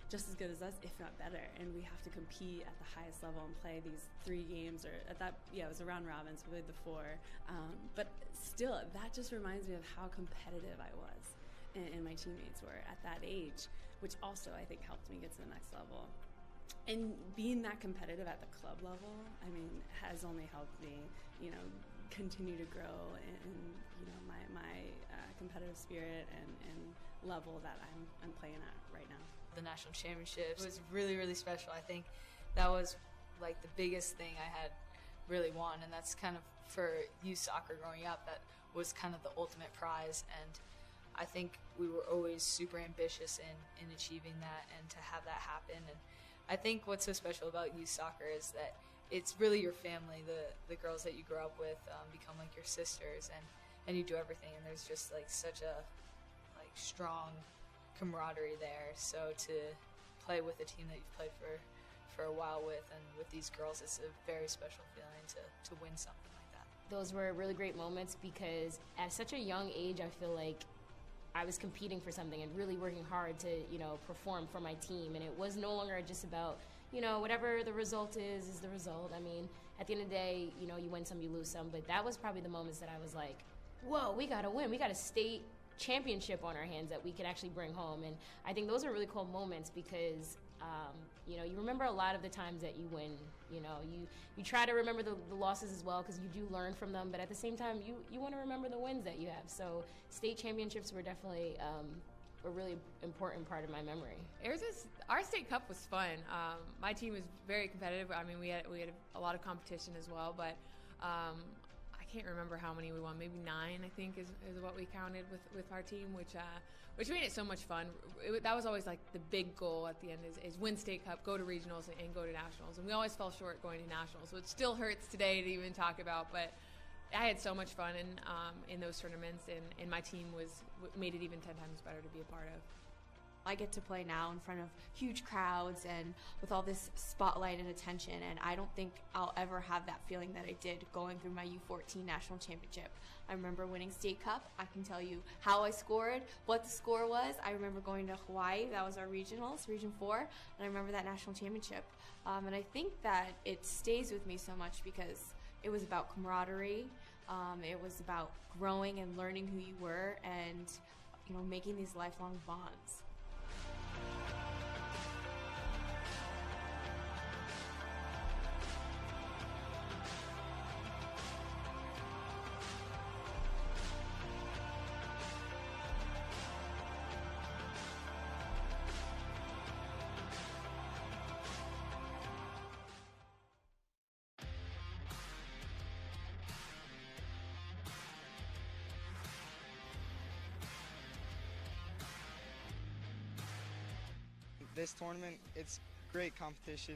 just as good as us, if not better, and we have to compete at the highest level and play these 3 games, or at that, it was a round robin, so we played the 4. But still, that just reminds me of how competitive I was, and my teammates were at that age, which also I think helped me get to the next level. And being that competitive at the club level, I mean, has only helped me, continue to grow in my competitive spirit and level that I'm playing at right now. The national championships was really, really special. I think that was like the biggest thing I had really won, and that's kind of for youth soccer growing up, that was kind of the ultimate prize. And I think we were always super ambitious in achieving that and to have that happen. And I think what's so special about youth soccer is that it's really your family. The girls that you grow up with become like your sisters, and you do everything, and there's just like such a strong camaraderie there. So to play with a team that you've played for a while with, and with these girls, it's a very special feeling to win something like that. Those were really great moments because at such a young age, I feel like I was competing for something and really working hard to, perform for my team. And it was no longer just about, whatever the result is the result. I mean, at the end of the day, you win some, you lose some. But that was probably the moments that I was like, whoa, we got to win. We got a state championship on our hands that we could actually bring home. And I think those are really cool moments because, you remember a lot of the times that you win. You try to remember the losses as well because you do learn from them. But at the same time, you want to remember the wins that you have. So state championships were definitely a really important part of my memory. Our state cup was fun. My team was very competitive. I mean, we had a lot of competition as well, but I can't remember how many we won. Maybe 9, I think, is what we counted with our team, which made it so much fun. That was always like the big goal at the end is win state cup, go to regionals, and go to nationals. And we always fell short going to nationals, so it still hurts today to even talk about. But I had so much fun in those tournaments, and my team made it even 10 times better to be a part of. I get to play now in front of huge crowds and with all this spotlight and attention, and I don't think I'll ever have that feeling that I did going through my U14 national championship. I remember winning state cup. I can tell you how I scored, what the score was. I remember going to Hawaii. That was our regionals, Region 4, and I remember that national championship. And I think that it stays with me so much because it was about camaraderie. It was about growing and learning who you were and making these lifelong bonds. This tournament, it's great competition.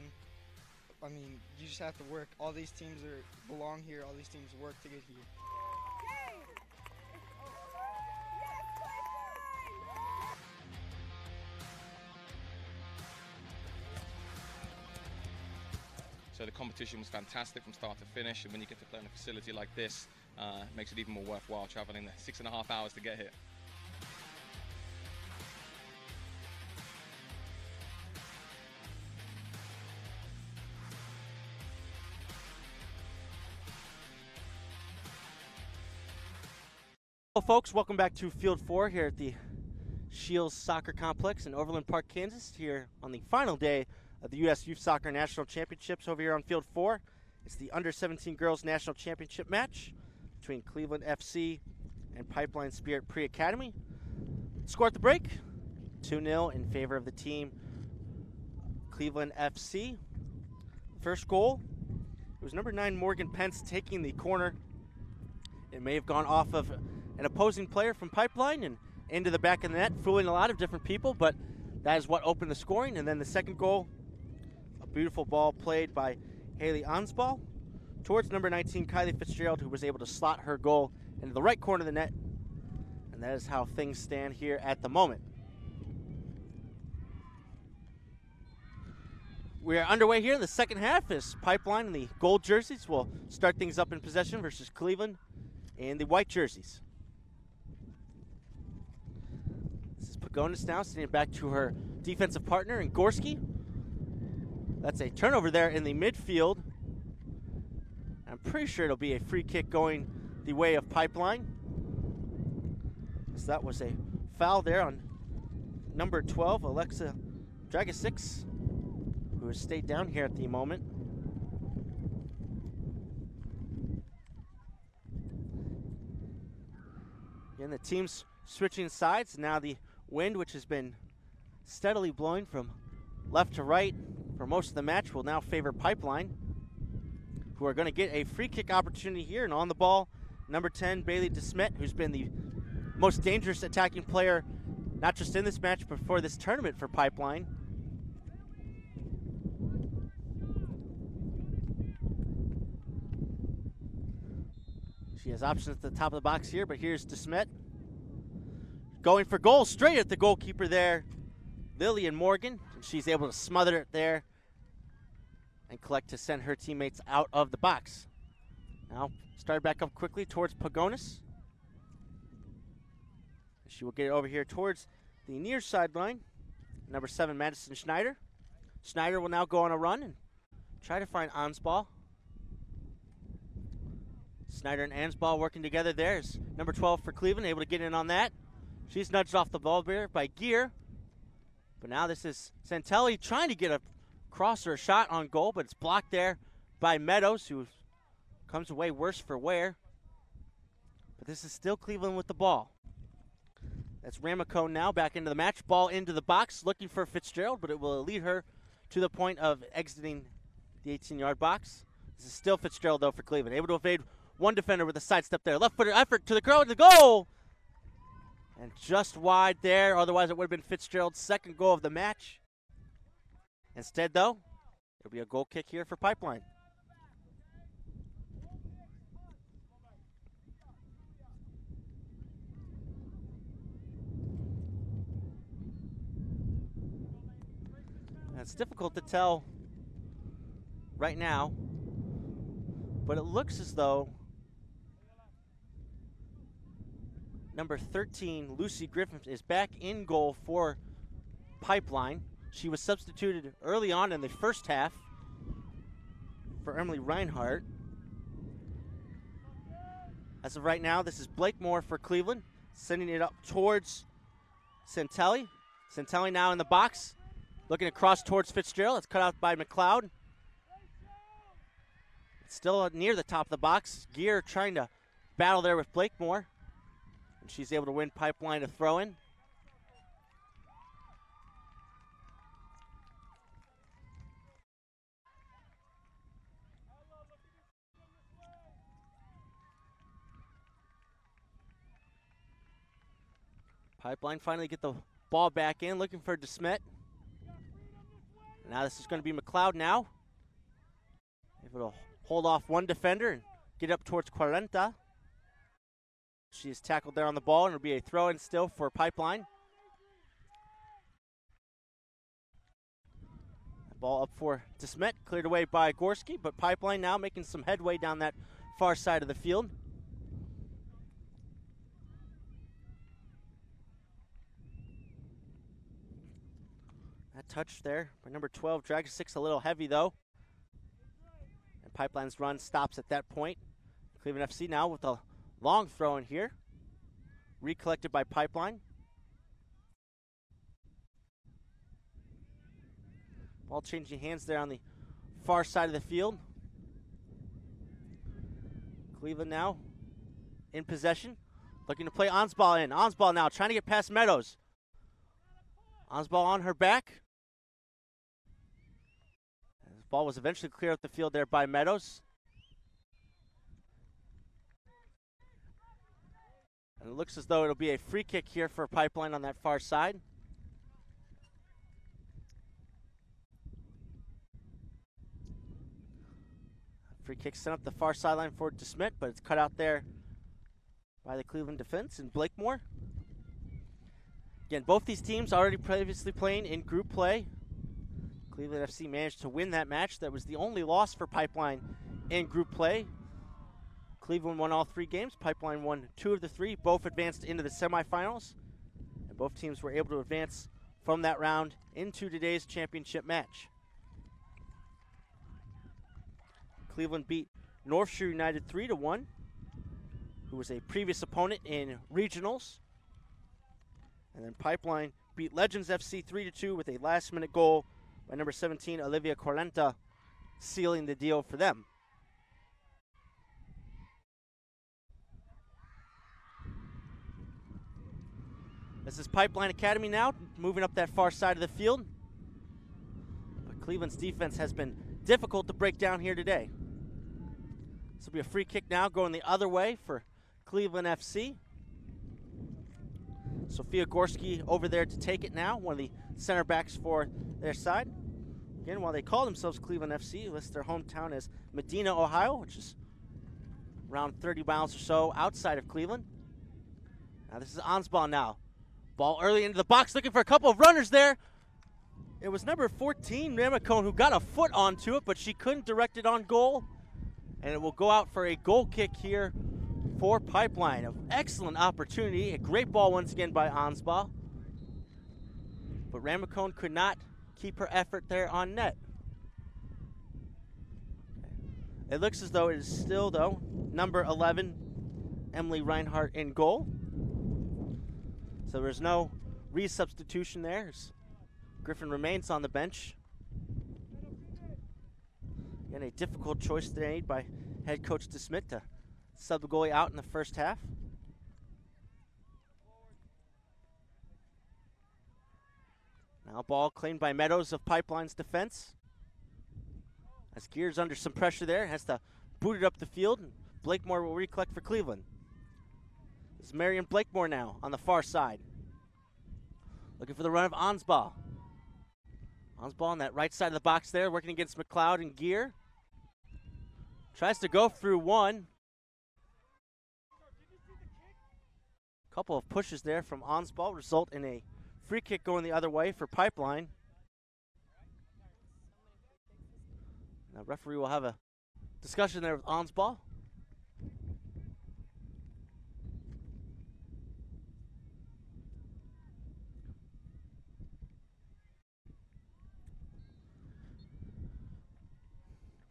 I mean, you just have to work. All these teams belong here. All these teams work to get here. So the competition was fantastic from start to finish, and when you get to play in a facility like this, it makes it even more worthwhile traveling the 6.5 hours to get here. Hello folks, welcome back to Field 4 here at the Shields Soccer Complex in Overland Park, Kansas, here on the final day of the U.S. Youth Soccer National Championships over here on Field 4. It's the Under-17 Girls National Championship match between Cleveland FC and Pipeline Spirit Pre-Academy. Score at the break, 2-0 in favor of the team Cleveland FC. First goal, it was number 9 Morgan Pence taking the corner. It may have gone off of an opposing player from Pipeline and into the back of the net, fooling a lot of different people, but that is what opened the scoring. And then the second goal, a beautiful ball played by Haley Ansball towards number 19, Kylie Fitzgerald, who was able to slot her goal into the right corner of the net. And that is how things stand here at the moment. We are underway here in the second half as Pipeline in the gold jerseys will start things up in possession versus Cleveland in the white jerseys. This is Pagonis now sending it back to her defensive partner in Gorski. That's a turnover there in the midfield. I'm pretty sure it'll be a free kick going the way of Pipeline. So that was a foul there on number 12, Alexa Dragosix, who has stayed down here at the moment. Again, the team's switching sides. Now the wind, which has been steadily blowing from left to right for most of the match, will now favor Pipeline, who are going to get a free kick opportunity here. And on the ball, number 10, Bailey DeSmet, who's been the most dangerous attacking player, not just in this match, but for this tournament for Pipeline. She has options at the top of the box here, but here's DeSmet going for goal, straight at the goalkeeper there, Lillian Morgan. And she's able to smother it there and collect to send her teammates out of the box. Now, start back up quickly towards Pagonis. She will get it over here towards the near sideline. Number 7, Madison Schneider. Schneider will now go on a run and try to find Ansball. Snyder and Ansball working together there. Is number 12 for Cleveland, able to get in on that. She's nudged off the ball there by Gear. But now this is Santelli trying to get a cross or a shot on goal, but it's blocked there by Meadows, who comes away worse for wear. But this is still Cleveland with the ball. That's Ramaco now back into the match. Ball into the box, looking for Fitzgerald, but it will lead her to the point of exiting the 18-yard box. This is still Fitzgerald, though, for Cleveland. Able to evade one defender with a sidestep there. Left-footed effort to the crowd, the goal! And just wide there. Otherwise, it would have been Fitzgerald's second goal of the match. Instead, though, it'll be a goal kick here for Pipeline. And it's difficult to tell right now, but it looks as though number 13, Lucy Griffin, is back in goal for Pipeline. She was substituted early on in the first half for Emily Reinhart. As of right now, this is Blakemore for Cleveland, sending it up towards Santelli. Santelli now in the box, looking across towards Fitzgerald. It's cut out by McLeod. It's still near the top of the box. Gear trying to battle there with Blakemore. And she's able to win Pipeline to throw in. Pipeline finally get the ball back in, looking for DeSmet. Now this is going to be McLeod now. Able to hold off one defender and get up towards Kolenta. She is tackled there on the ball, and it'll be a throw-in still for Pipeline. The ball up for DeSmet, cleared away by Gorski, but Pipeline now making some headway down that far side of the field. That touch there by number 12, Dragosix, a little heavy though. And Pipeline's run stops at that point. Cleveland FC now with a long throw in here. Recollected by Pipeline. Ball changing hands there on the far side of the field. Cleveland now in possession. Looking to play Ansball in. Ansball now trying to get past Meadows. Ansball on her back. The ball was eventually cleared up the field there by Meadows. And it looks as though it'll be a free kick here for Pipeline on that far side. Free kick sent up the far sideline for DeSmet, but it's cut out there by the Cleveland defense and Blakemore. Again, both these teams already previously playing in group play. Cleveland FC managed to win that match. That was the only loss for Pipeline in group play. Cleveland won all 3 games. Pipeline won 2 of the 3. Both advanced into the semifinals. And both teams were able to advance from that round into today's championship match. Cleveland beat North Shore United 3-1, who was a previous opponent in regionals. And then Pipeline beat Legends FC 3-2 with a last-minute goal by number 17, Olivia Kolenta, sealing the deal for them. This is Pipeline Academy now, moving up that far side of the field. But Cleveland's defense has been difficult to break down here today. This will be a free kick now going the other way for Cleveland FC. Sofia Gorski over there to take it now, one of the center backs for their side. Again, while they call themselves Cleveland FC, list their hometown as Medina, Ohio, which is around 30 miles or so outside of Cleveland. Now this is Ansball now. Ball early into the box, looking for a couple of runners there. It was number 14, Ramacone, who got a foot onto it, but she couldn't direct it on goal. And it will go out for a goal kick here for Pipeline. An excellent opportunity. A great ball once again by Ansball. But Ramacone could not keep her effort there on net. It looks as though it is still, though, number 11, Emily Reinhart in goal. So there's no resubstitution there. Griffin remains on the bench. Again, a difficult choice made by head coach Schmidt to sub the goalie out in the first half. Now ball claimed by Meadows of Pipeline's defense. As Gear's under some pressure there, has to boot it up the field, and Blakemore will recollect for Cleveland. This is Marion Blakemore now on the far side. Looking for the run of Ansball. Ansball on that right side of the box there, working against McLeod and Gear. Tries to go through one. Couple of pushes there from Ansball result in a free kick going the other way for Pipeline. Now referee will have a discussion there with Ansball.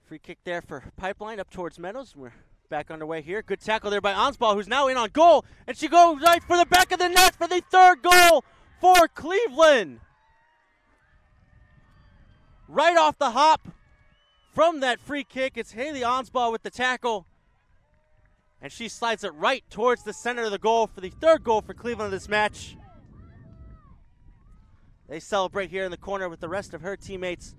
Free kick there for Pipeline up towards Meadows. We're back underway here. Good tackle there by Ansball, who's now in on goal. And she goes right for the back of the net for the third goal for Cleveland. Right off the hop from that free kick, it's Haley Ansball with the tackle. And she slides it right towards the center of the goal for the third goal for Cleveland in this match. They celebrate here in the corner with the rest of her teammates.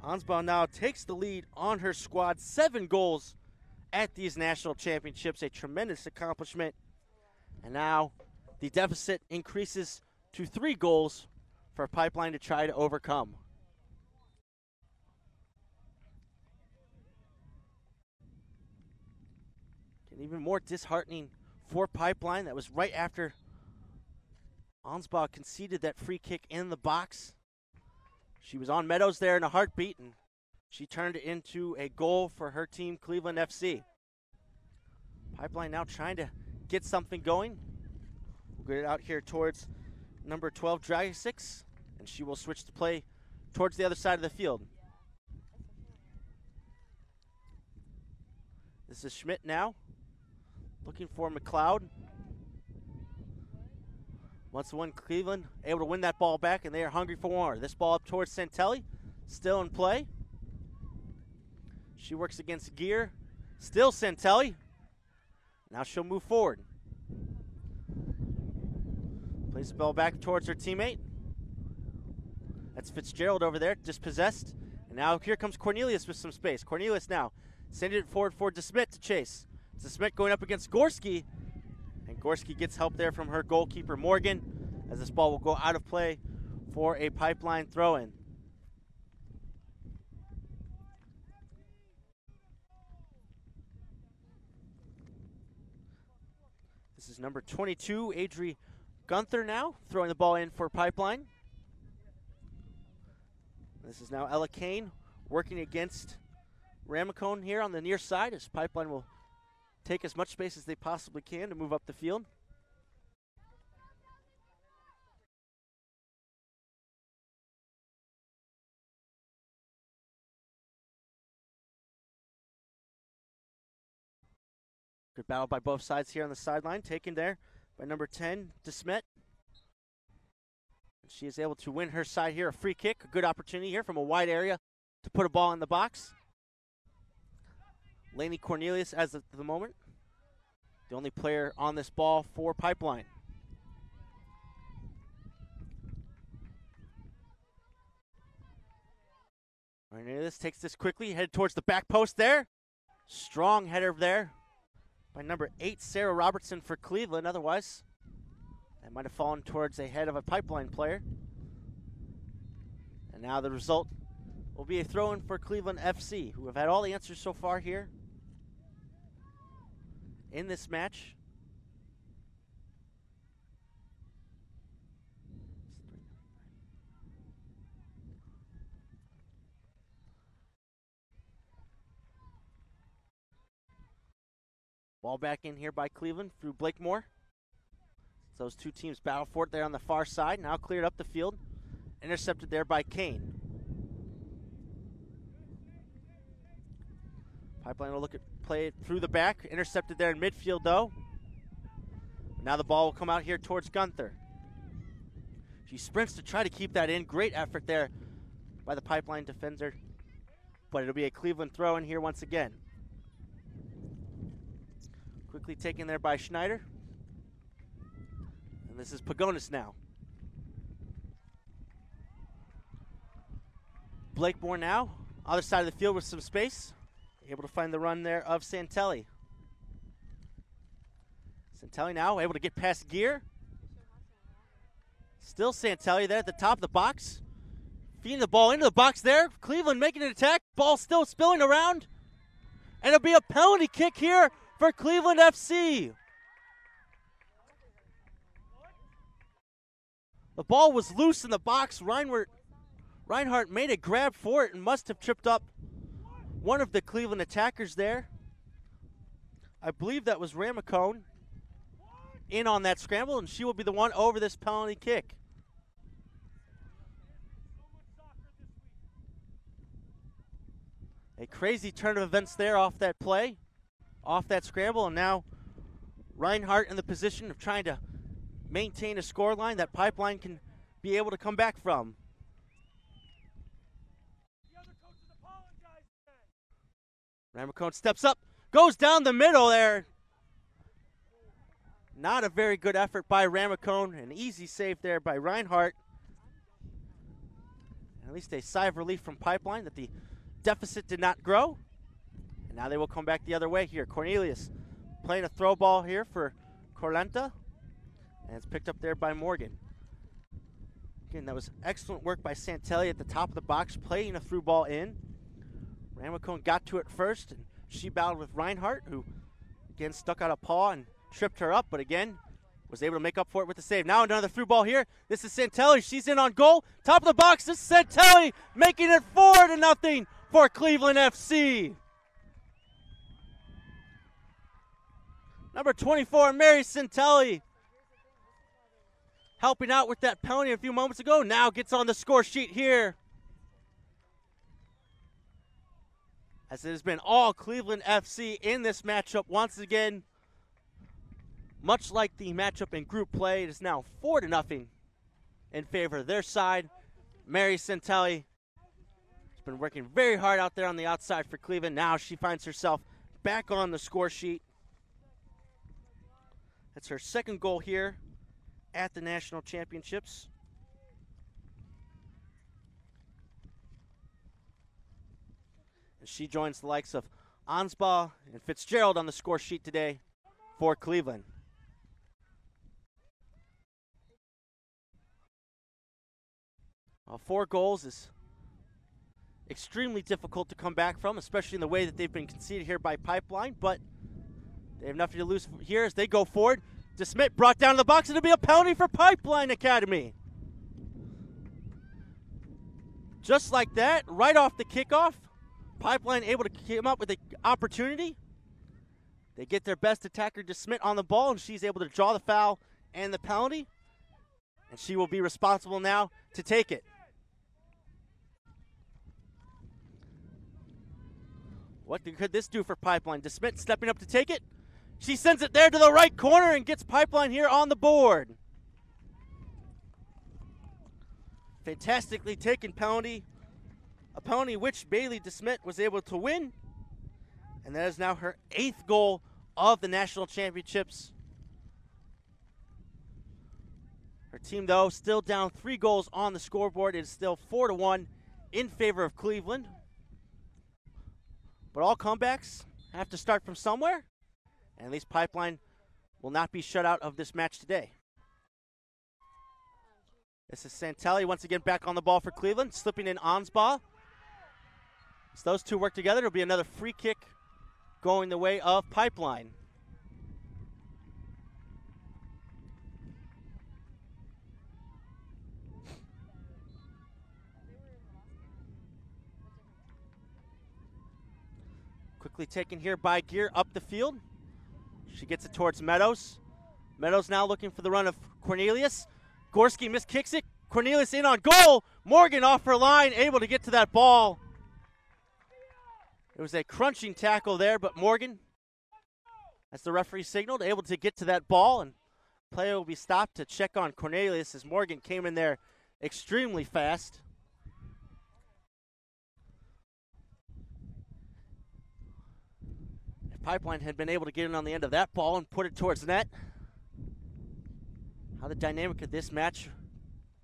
Ansball now takes the lead on her squad. 7 goals at these national championships, a tremendous accomplishment. And now the deficit increases to 3 goals for Pipeline to try to overcome. And even more disheartening for Pipeline, that was right after Ansball conceded that free kick in the box. She was on Meadows there in a heartbeat, and she turned it into a goal for her team, Cleveland FC. Pipeline now trying to get something going. We'll get it out here towards number 12, Dragicic, and she will switch to play towards the other side of the field. This is Schmidt now, looking for McLeod. Once again, Cleveland able to win that ball back, and they are hungry for more. This ball up towards Santelli, still in play. She works against Gear, still Santelli. Now she'll move forward. Plays the ball back towards her teammate. That's Fitzgerald over there, dispossessed. And now here comes Cornelius with some space. Cornelius now sending it forward for DeSmit to chase. DeSmit going up against Gorski. And Gorski gets help there from her goalkeeper, Morgan, as this ball will go out of play for a Pipeline throw-in. This is number 22, Adri Gunther now, throwing the ball in for Pipeline. This is now Ella Kane working against Ramacone here on the near side, as Pipeline will take as much space as they possibly can to move up the field. Good battle by both sides here on the sideline, taken there by number 10, Schmidt. She is able to win her side here, a free kick, a good opportunity here from a wide area to put a ball in the box. Laney Cornelius as of the moment, the only player on this ball for Pipeline. Cornelius takes this quickly, headed towards the back post there. Strong header there by number 8, Sarah Robertson for Cleveland. Otherwise, that might have fallen towards the head of a Pipeline player. And now the result will be a throw-in for Cleveland FC, who have had all the answers so far here in this match. Ball back in here by Cleveland through Blakemore. So those two teams battle for it there on the far side. Now cleared up the field. Intercepted there by Kane. Pipeline will look at play it through the back. Intercepted there in midfield though. Now the ball will come out here towards Gunther. She sprints to try to keep that in. Great effort there by the Pipeline defender. But it'll be a Cleveland throw in here once again. Quickly taken there by Schneider. And this is Pagonis now. Blakemore now, other side of the field with some space. Able to find the run there of Santelli. Santelli now able to get past Gear. Still Santelli there at the top of the box. Feeding the ball into the box there. Cleveland making an attack. Ball still spilling around. And it'll be a penalty kick here for Cleveland FC. The ball was loose in the box. Reinhart made a grab for it and must have tripped up one of the Cleveland attackers there. I believe that was Ramacone in on that scramble, and she will be the one over this penalty kick. A crazy turn of events there off that play, off that scramble, and now Reinhart in the position of trying to maintain a scoreline that Pipeline can be able to come back from. Ramacone steps up, goes down the middle there. Not a very good effort by Ramacone. An easy save there by Reinhart. At least a sigh of relief from Pipeline that the deficit did not grow. And now they will come back the other way here. Cornelius playing a throw ball here for Kolenta. And it's picked up there by Morgan. Again, that was excellent work by Santelli at the top of the box, playing a through ball in. Ramacone got to it first, and she battled with Reinhart, who again stuck out a paw and tripped her up, but again was able to make up for it with the save. Now another through ball here. This is Santelli. She's in on goal. Top of the box. This is Santelli making it 4-0 for Cleveland FC. Number 24, Mary Santelli, helping out with that penalty a few moments ago. Now gets on the score sheet here, as it has been all Cleveland FC in this matchup once again. Much like the matchup in group play, it is now 4-0 in favor of their side. Mary Santelli has been working very hard out there on the outside for Cleveland. Now she finds herself back on the score sheet. That's her second goal here at the National Championships. And she joins the likes of Ansbaugh and Fitzgerald on the score sheet today for Cleveland. Well, 4 goals is extremely difficult to come back from, especially in the way that they've been conceded here by Pipeline, but they have nothing to lose here as they go forward. Schmidt brought down to the box, and it'll be a penalty for Pipeline Academy. Just like that, right off the kickoff, Pipeline able to come up with an opportunity. They get their best attacker, Schmidt, on the ball, and she's able to draw the foul and the penalty. And she will be responsible now to take it. What could this do for Pipeline? Schmidt stepping up to take it. She sends it there to the right corner and gets Pipeline here on the board. Fantastically taken penalty. A penalty which Bailey Schmidt was able to win. And that is now her 8th goal of the national championships. Her team, though, still down 3 goals on the scoreboard. It is still 4-1 in favor of Cleveland. But all comebacks have to start from somewhere, and at least Pipeline will not be shut out of this match today. This is Santelli once again back on the ball for Cleveland, slipping in Ansbach. As those two work together, it'll be another free kick going the way of Pipeline. Quickly taken here by Gear up the field. She gets it towards Meadows. Meadows now looking for the run of Cornelius. Gorski miskicks it. Cornelius in on goal. Morgan off her line, able to get to that ball. It was a crunching tackle there, but Morgan, as the referee signaled, able to get to that ball, and play will be stopped to check on Cornelius as Morgan came in there extremely fast. Pipeline had been able to get in on the end of that ball and put it towards the net. How the dynamic of this match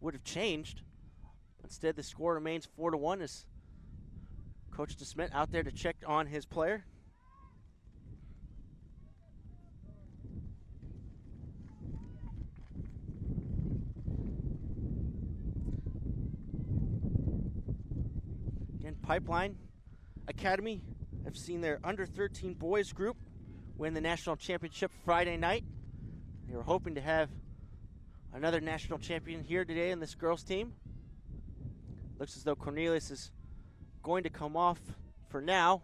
would have changed. Instead, the score remains 4-1 as Coach Schmidt out there to check on his player. Again, Pipeline Academy, I've seen their under-13 boys group win the national championship Friday night. They were hoping to have another national champion here today in this girls team. Looks as though Cornelius is going to come off for now.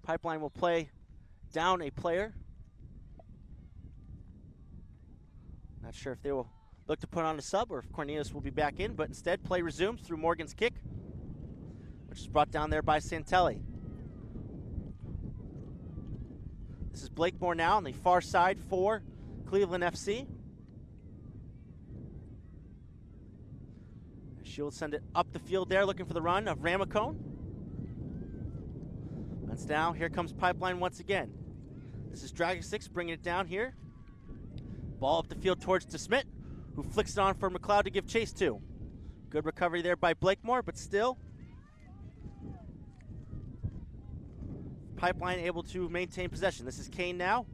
Pipeline will play down a player. Not sure if they will look to put on a sub or if Cornelius will be back in, but instead play resumes through Morgan's kick, which is brought down there by Santelli. This is Blakemore now on the far side for Cleveland FC. She'll send it up the field there, looking for the run of Ramacone. That's now. Here comes Pipeline once again. This is Dragon 6 bringing it down here. Ball up the field towards Schmidt, who flicks it on for McLeod to give chase to. Good recovery there by Blakemore, but still Pipeline able to maintain possession. This is Kane now.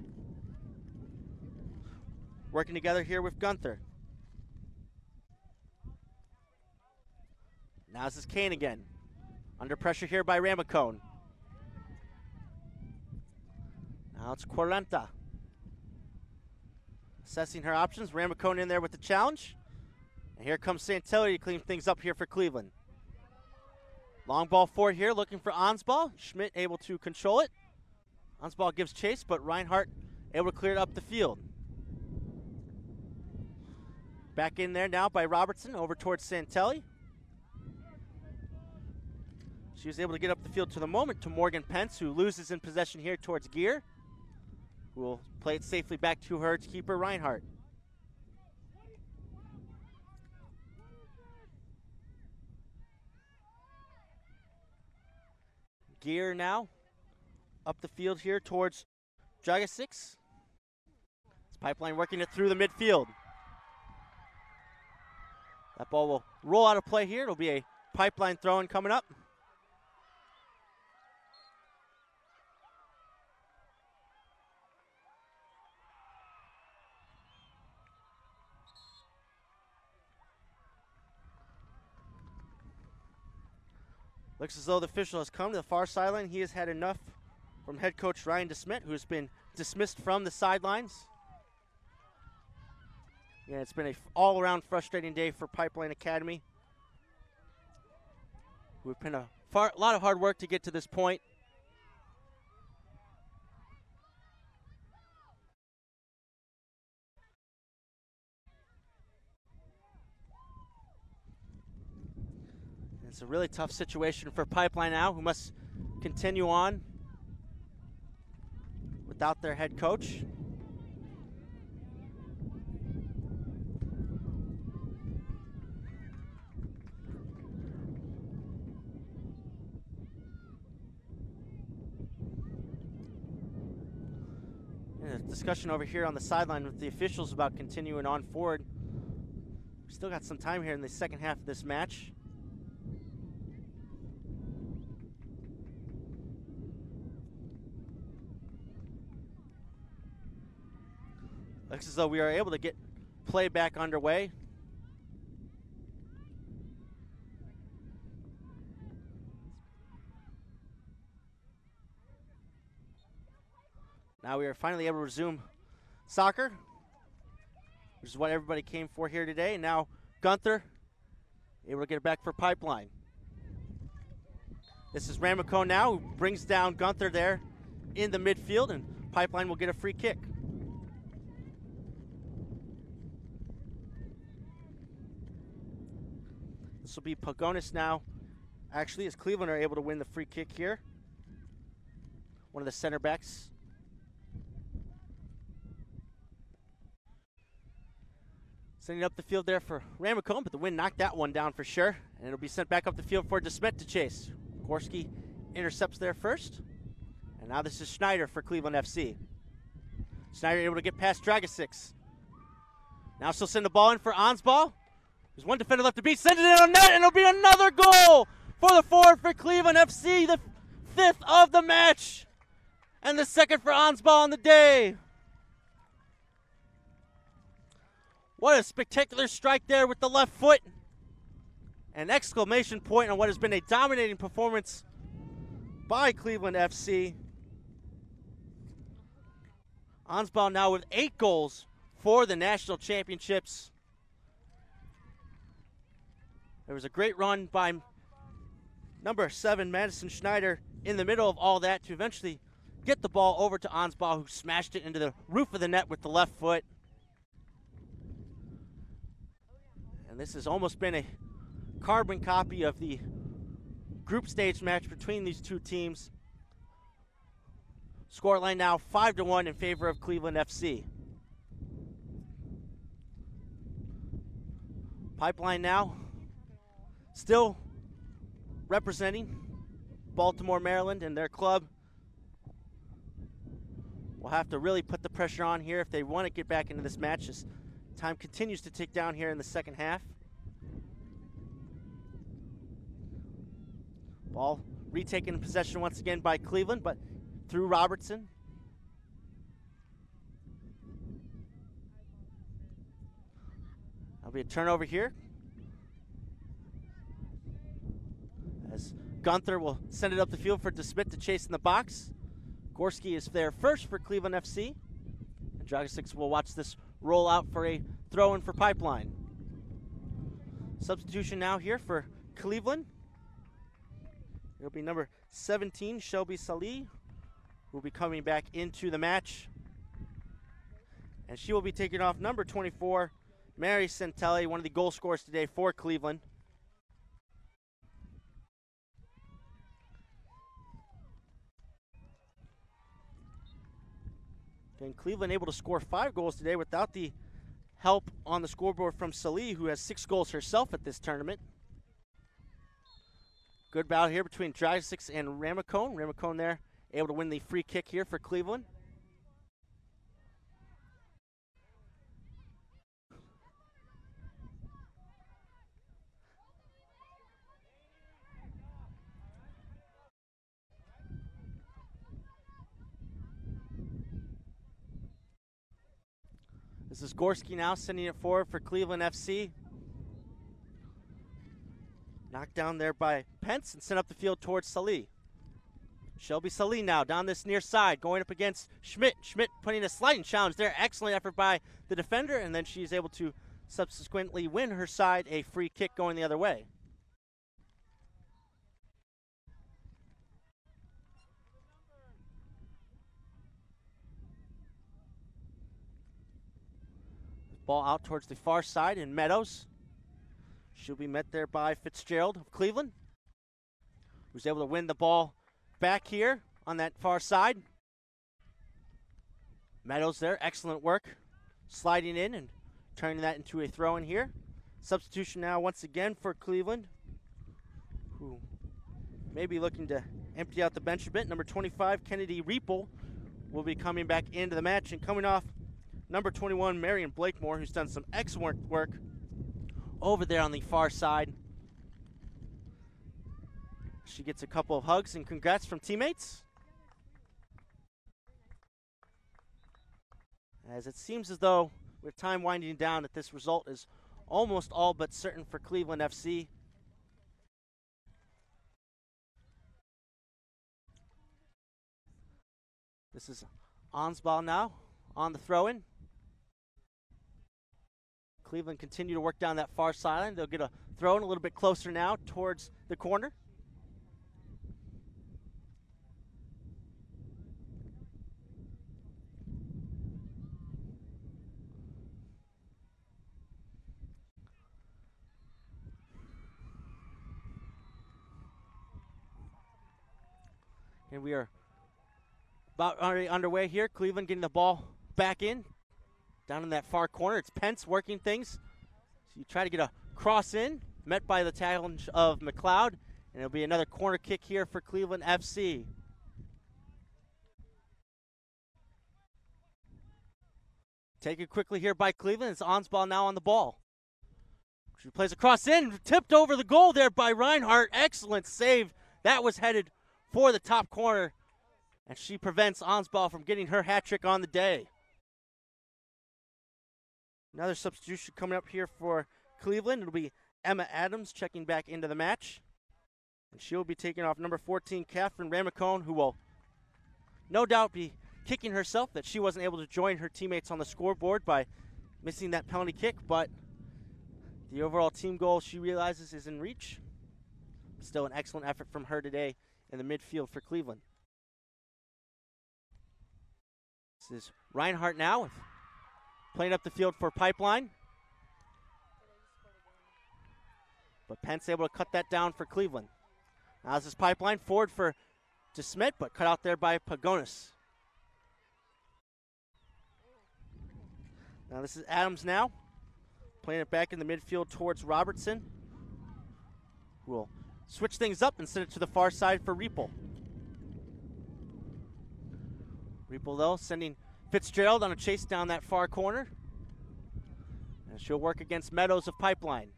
Working together here with Gunther. Now this is Kane again. Under pressure here by Ramacone. Now it's Kolenta. Assessing her options. Ramacone in there with the challenge. And here comes Santelli to clean things up here for Cleveland. Long ball forward here, looking for Ansbach. Schmidt able to control it. Ansbach gives chase, but Reinhart able to clear it up the field. Back in there now by Robertson, over towards Santelli. She was able to get up the field to the moment to Morgan Pence, who loses in possession here towards Gear, who will play it safely back to her keeper, Reinhart. Gear now up the field here towards Dragasic. This Pipeline working it through the midfield. That ball will roll out of play here. It'll be a Pipeline throw-in coming up. Looks as though the official has come to the far sideline. He has had enough from head coach Ryan Schmidt, who has been dismissed from the sidelines. Yeah, it's been an all-around frustrating day for Pipeline Academy. We've been a lot of hard work to get to this point. It's a really tough situation for Pipeline now, who must continue on without their head coach. And a discussion over here on the sideline with the officials about continuing on forward. We still got some time here in the second half of this match. Looks as though we are able to get play back underway. Now we are finally able to resume soccer, which is what everybody came for here today. And now Gunther able to get it back for Pipeline. This is Ramaco now, who brings down Gunther there in the midfield, and Pipeline will get a free kick. This will be Pagonis now, actually, as Cleveland are able to win the free kick here. One of the center backs. Sending up the field there for Ramaco, but the wind knocked that one down for sure. And it'll be sent back up the field for Schmidt to chase. Gorski intercepts there first. And now this is Schneider for Cleveland FC. Schneider able to get past Dragosix. Now she'll send the ball in for Ansball. There's one defender left to beat. Sends it in on net, and it'll be another goal for the forward for Cleveland FC. The 5th of the match. And the 2nd for Ansball on the day. What a spectacular strike there with the left foot. An exclamation point on what has been a dominating performance by Cleveland FC. Ansball now with 8 goals for the national championships. There was a great run by number 7, Madison Schneider, in the middle of all that to eventually get the ball over to Ansball, who smashed it into the roof of the net with the left foot. And this has almost been a carbon copy of the group stage match between these two teams. Scoreline now 5-1 in favor of Cleveland FC. Pipeline now still representing Baltimore, Maryland, and their club will have to really put the pressure on here if they want to get back into this match as time continues to tick down here in the second half. Ball retaken in possession once again by Cleveland, but through Robertson. That'll be a turnover here, as Gunther will send it up the field for Schmidt to chase in the box. Gorski is there first for Cleveland FC. And Dragosix will watch this roll out for a throw-in for Pipeline. Substitution now here for Cleveland. It'll be number 17, Shelby Salih, who will be coming back into the match. And she will be taking off number 24, Mary Centelli, one of the goal scorers today for Cleveland. Again, Cleveland able to score 5 goals today without the help on the scoreboard from Salih, who has 6 goals herself at this tournament. Good battle here between Dragosix and Ramacone. Ramacone there able to win the free kick here for Cleveland. This is Gorski now sending it forward for Cleveland FC. Knocked down there by Pence and sent up the field towards Salih. Shelby Salih now down this near side, going up against Schmidt. Schmidt putting a sliding challenge there. Excellent effort by the defender, and then she's able to subsequently win her side a free kick going the other way. Ball out towards the far side in Meadows. She'll be met there by Fitzgerald of Cleveland. who's able to win the ball back here on that far side. Meadows there, excellent work, sliding in and turning that into a throw in here. Substitution now once again for Cleveland, who may be looking to empty out the bench a bit. Number 25, Kennedy Reeple, will be coming back into the match, and coming off number 21, Marion Blakemore, who's done some excellent work over there on the far side. She gets a couple of hugs and congrats from teammates. As it seems as though, with time winding down, that this result is almost all but certain for Cleveland FC. This is Ansball now on the throw-in. Cleveland continue to work down that far sideline. They'll get a throw-in a little bit closer now towards the corner. And we are about already underway here. Cleveland getting the ball back in. Down in that far corner, it's Pence working things. So you try to get a cross in, met by the challenge of McLeod, and it'll be another corner kick here for Cleveland FC. Taken quickly here by Cleveland. It's Ansball now on the ball. She plays a cross in, tipped over the goal there by Reinhart. Excellent save. That was headed for the top corner, and she prevents Ansball from getting her hat trick on the day. Another substitution coming up here for Cleveland. It'll be Emma Adams checking back into the match. And she'll be taking off number 14, Catherine Ramacone, who will no doubt be kicking herself that she wasn't able to join her teammates on the scoreboard by missing that penalty kick. But the overall team goal, she realizes, is in reach. Still an excellent effort from her today in the midfield for Cleveland. This is Reinhart now with playing up the field for Pipeline. But Pence able to cut that down for Cleveland. Now this is Pipeline forward to Schmidt, but cut out there by Pagonis. Now this is Adams now, playing it back in the midfield towards Robertson, who will switch things up and send it to the far side for Reeple. Reeple, though, sending Fitzgerald on a chase down that far corner. And she'll work against Meadows of Pipeline.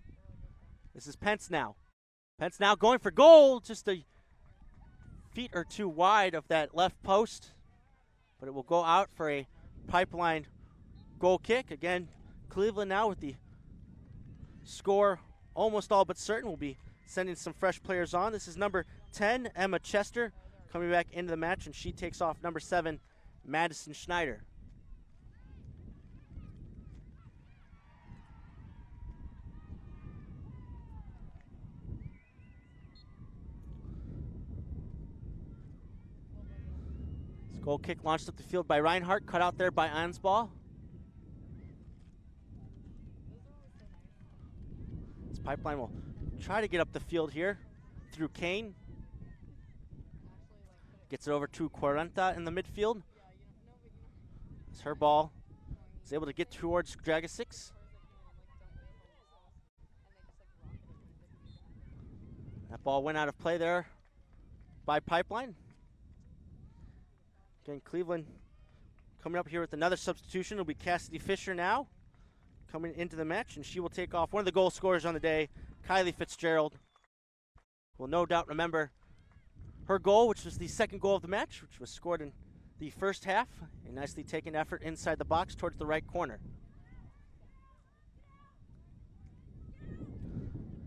This is Pence now. Pence now going for goal, just a feet or two wide of that left post. But it will go out for a Pipeline goal kick. Again, Cleveland now with the score almost all but certain. Will be sending some fresh players on. This is number 10, Emma Chester, coming back into the match, and she takes off number 7, Madison Schneider. This goal kick launched up the field by Reinhart, cut out there by Ansball. This Pipeline will try to get up the field here through Kane. Gets it over to Kolenta in the midfield. It's her ball. Is able to get towards Dragicic. That ball went out of play there by Pipeline. Again, Cleveland coming up here with another substitution. It'll be Cassidy Fisher now coming into the match, and she will take off one of the goal scorers on the day, Kylie Fitzgerald. Will no doubt remember her goal, which was the second goal of the match, which was scored in the first half. A nicely taken effort inside the box towards the right corner.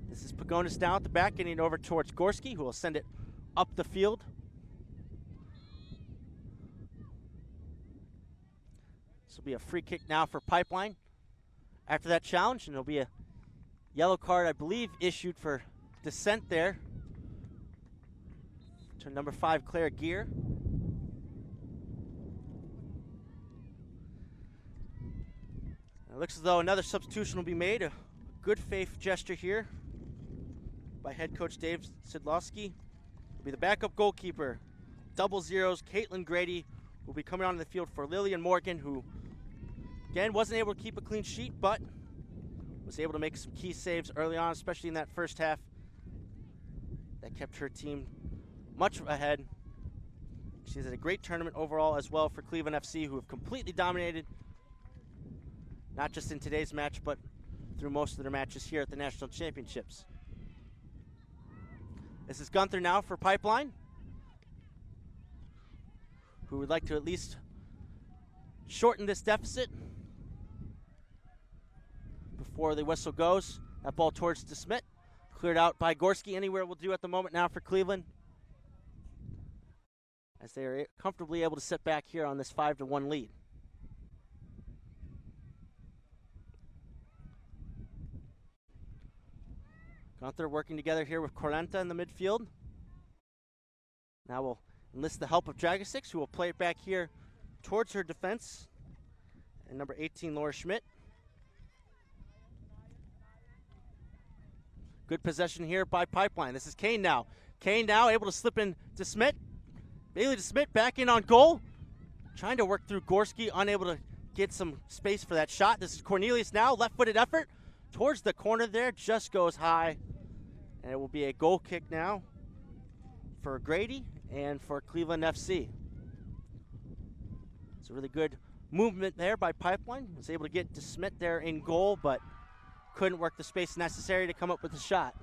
This is Pagonis down at the back, getting it over towards Gorski, who will send it up the field. This will be a free kick now for Pipeline after that challenge, and there'll be a yellow card, I believe, issued for dissent there to number 5, Claire Gear. It looks as though another substitution will be made. A good faith gesture here by head coach Dave Sidlowski. will be the backup goalkeeper. Double zeros, Caitlin Grady will be coming onto the field for Lillian Morgan, who, again, wasn't able to keep a clean sheet, but was able to make some key saves early on, especially in that first half. That kept her team much ahead. She's had a great tournament overall as well for Cleveland FC, who have completely dominated, not just in today's match, but through most of their matches here at the National Championships. This is Gunther now for Pipeline, who would like to at least shorten this deficit before the whistle goes. That ball towards Schmidt, cleared out by Gorski. Anywhere will do at the moment now for Cleveland, as they are comfortably able to sit back here on this 5-1 lead. Gunther working together here with Kolenta in the midfield. Now we'll enlist the help of Dragosix, who will play it back here towards her defense. And number 18, Laura Schmidt. Good possession here by Pipeline. This is Kane now. Kane now able to slip in to Schmidt. Bailey to Schmidt, back in on goal. Trying to work through Gorski, unable to get some space for that shot. This is Cornelius now, left-footed effort towards the corner there, just goes high. And it will be a goal kick now for Grady and for Cleveland FC. It's a really good movement there by Pipeline. Was able to get to Schmidt there in goal, but couldn't work the space necessary to come up with the shot.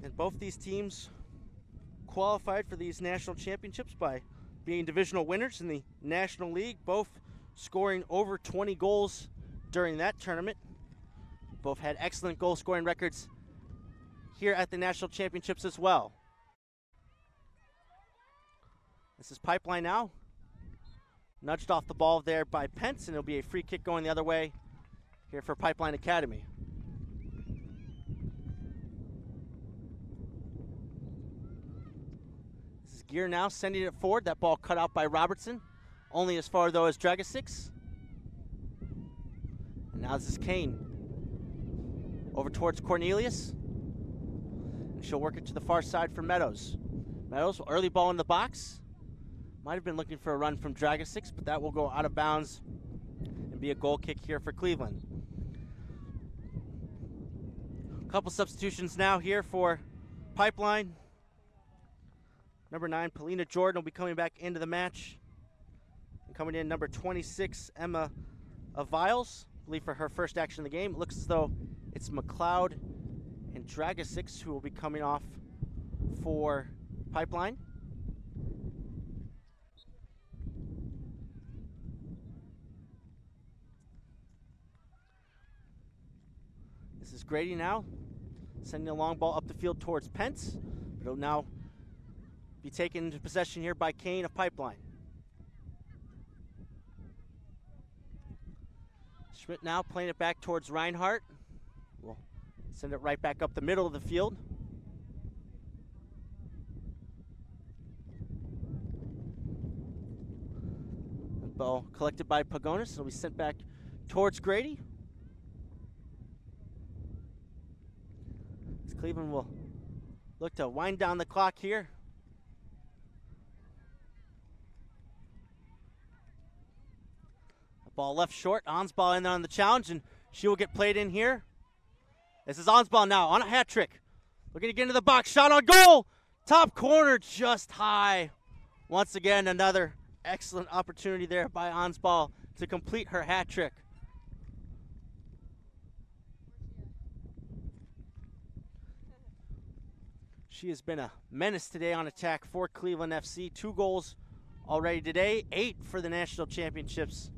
And both these teams qualified for these national championships by being divisional winners in the National League, both scoring over 20 goals during that tournament. Both had excellent goal scoring records here at the national championships as well. This is Pipeline now. Nudged off the ball there by Pence, and it'll be a free kick going the other way here for Pipeline Academy. Gear now sending it forward. That ball cut out by Robertson. Only as far though as Dragosix. And now this is Kane. Over towards Cornelius. And she'll work it to the far side for Meadows. Meadows, early ball in the box. Might have been looking for a run from Dragosix, but that will go out of bounds and be a goal kick here for Cleveland. A couple substitutions now here for Pipeline. Number 9, Polina Jordan will be coming back into the match. And coming in, number 26, Emma Viles, I believe for her first action in the game. It looks as though it's McLeod and Dragosix who will be coming off for Pipeline. This is Grady now, sending a long ball up the field towards Pence. But it'll now be taken into possession here by Kane of Pipeline. Schmidt now playing it back towards Reinhart. We'll send it right back up the middle of the field. The ball collected by Pagonis. It'll be sent back towards Grady. As Cleveland will look to wind down the clock here. Ball left short. Ansball in there on the challenge, and she will get played in here. This is Ansball now on a hat trick. Looking to get into the box. Shot on goal. Top corner just high. Once again, another excellent opportunity there by Ansball to complete her hat trick. She has been a menace today on attack for Cleveland FC. 2 goals already today, 8 for the national championships.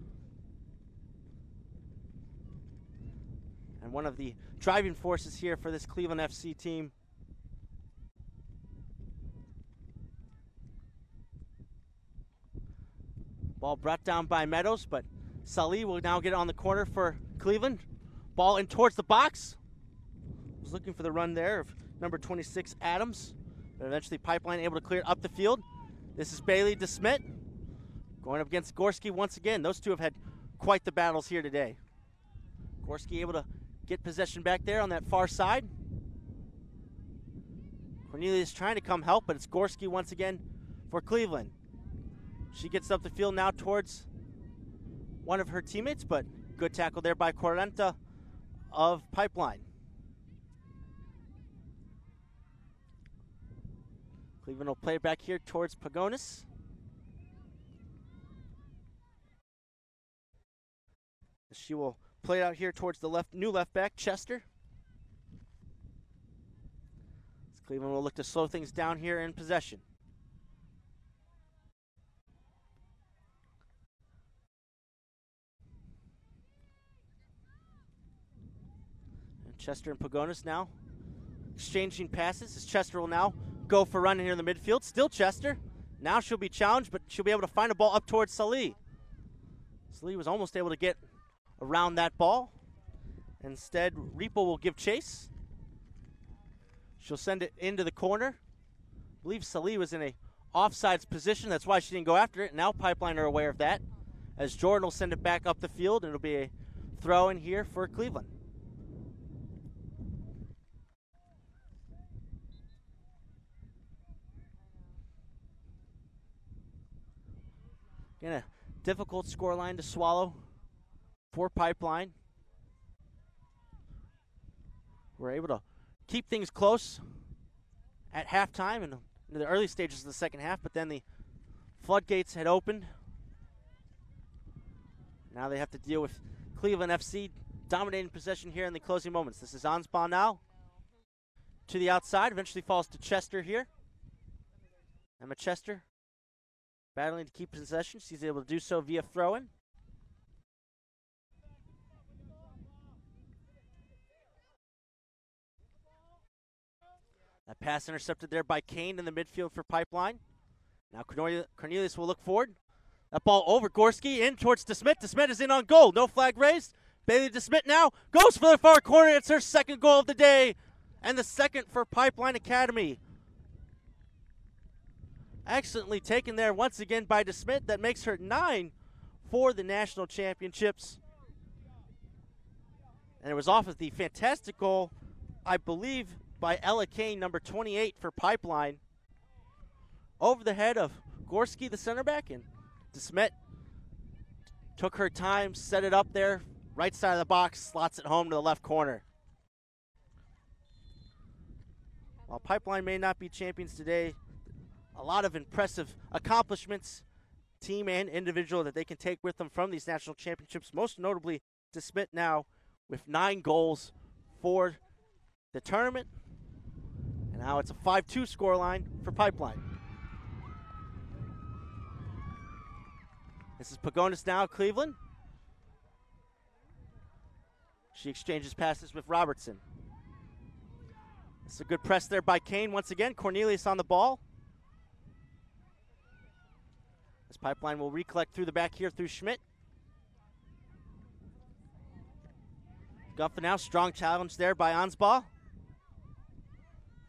And one of the driving forces here for this Cleveland FC team. Ball brought down by Meadows, but Salih will now get it on the corner for Cleveland. Ball in towards the box. Was looking for the run there of number 26, Adams. But eventually Pipeline able to clear it up the field. This is Bailey to Schmidt. Going up against Gorski once again. Those two have had quite the battles here today. Gorski able to get possession back there on that far side. Cornelius trying to come help, but it's Gorski once again for Cleveland. She gets up the field now towards one of her teammates, but good tackle there by Kolenta of Pipeline. Cleveland will play it back here towards Pagonis. She will play it out here towards the new left back, Chester. Cleveland will look to slow things down here in possession. And Chester and Pagonis now exchanging passes as Chester will now go for running here in the midfield. Still Chester. Now she'll be challenged, but she'll be able to find a ball up towards Salih. Salih was almost able to get around that ball. Instead, Repo will give chase. She'll send it into the corner. I believe Salih was in a offsides position. That's why she didn't go after it. Now Pipeline are aware of that, as Jordan will send it back up the field, and it'll be a throw in here for Cleveland. Again, a difficult scoreline to swallow for Pipeline. We're able to keep things close at halftime and in the early stages of the second half, but then the floodgates had opened. Now they have to deal with Cleveland FC dominating possession here in the closing moments. This is Anspaugh now to the outside, eventually falls to Chester here. Emma Chester battling to keep possession. She's able to do so via throw-in. That pass intercepted there by Kane in the midfield for Pipeline. Now Cornelius will look forward. That ball over Gorski, in towards DeSmit. DeSmit is in on goal. No flag raised. Bailey DeSmit now goes for the far corner. It's her second goal of the day, and the second for Pipeline Academy. Excellently taken there once again by DeSmit. That makes her 9 for the national championships. And it was off of the fantastic goal, I believe, by Ella Kane, number 28 for Pipeline. Over the head of Gorski, the center back, and DeSmit took her time, set it up there, right side of the box, slots it home to the left corner. While Pipeline may not be champions today, a lot of impressive accomplishments, team and individual, that they can take with them from these national championships, most notably DeSmit now with 9 goals for the tournament. And now it's a 5-2 scoreline for Pipeline. This is Pagonis now, Cleveland. She exchanges passes with Robertson. This is a good press there by Kane once again. Cornelius on the ball. This Pipeline will recollect through the back here through Schmidt. Griffin now, strong challenge there by Anspaugh.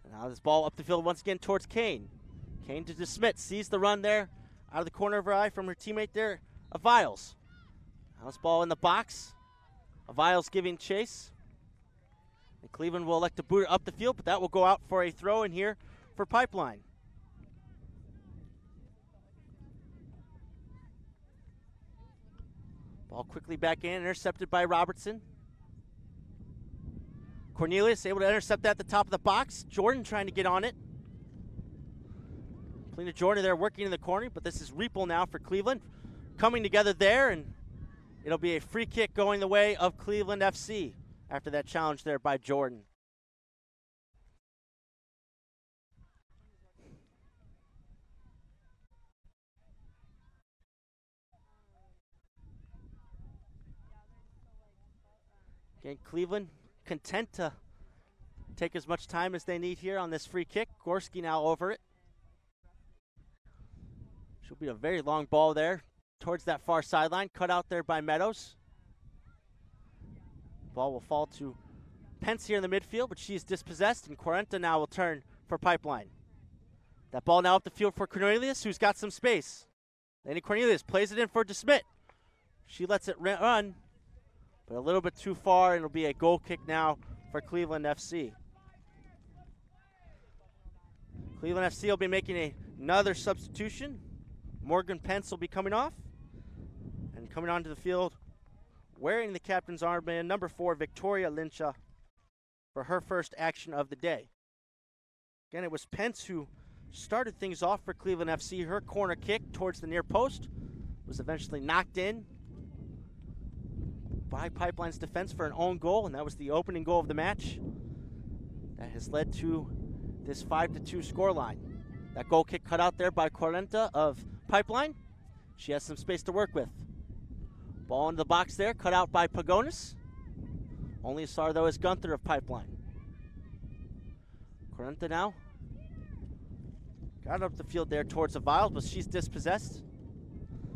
And now this ball up the field once again towards Kane. Kane to DeSmit, sees the run there out of the corner of her eye from her teammate there, Aviles. Now this ball in the box. Aviles giving chase. And Cleveland will elect to boot it up the field, but that will go out for a throw in here for Pipeline. Ball quickly back in, intercepted by Robertson. Cornelius able to intercept that at the top of the box. Jordan trying to get on it. Polina Jordan there working in the corner, but this is Repo now for Cleveland. Coming together there, and it'll be a free kick going the way of Cleveland FC after that challenge there by Jordan. Again, Cleveland content to take as much time as they need here on this free kick. Gorski now over it. Should be a very long ball there towards that far sideline, cut out there by Meadows. Ball will fall to Pence here in the midfield, but she's dispossessed, and Kolenta now will turn for Pipeline. That ball now up the field for Cornelius, who's got some space. Laney Cornelius plays it in for Schmidt. She lets it run, but a little bit too far, and it'll be a goal kick now for Cleveland FC. Cleveland FC will be making another substitution. Morgan Pence will be coming off. And coming onto the field, wearing the captain's armband, number 4, Victoria Lincha, for her first action of the day. Again, it was Pence who started things off for Cleveland FC. Her corner kick towards the near post was eventually knocked in by Pipeline's defense for an own goal, and that was the opening goal of the match. That has led to this 5-2 scoreline. That goal kick cut out there by Kolenta of Pipeline. She has some space to work with. Ball into the box there, cut out by Pagonis. Only star, though, is Gunther of Pipeline. Kolenta now got up the field there towards the Vials, but she's dispossessed.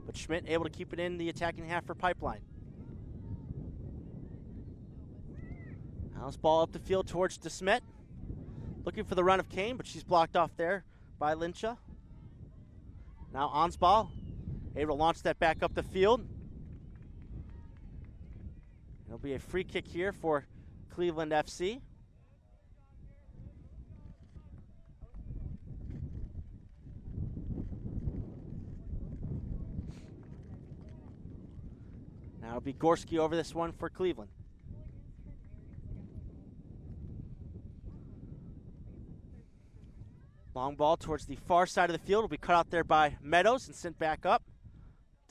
But Schmidt able to keep it in the attacking half for Pipeline. Now this ball up the field towards DeSmet. Looking for the run of Kane, but she's blocked off there by Lincha. Now Ansball able to launch that back up the field. It'll be a free kick here for Cleveland FC. Now it'll be Gorski over this one for Cleveland. Long ball towards the far side of the field will be cut out there by Meadows and sent back up.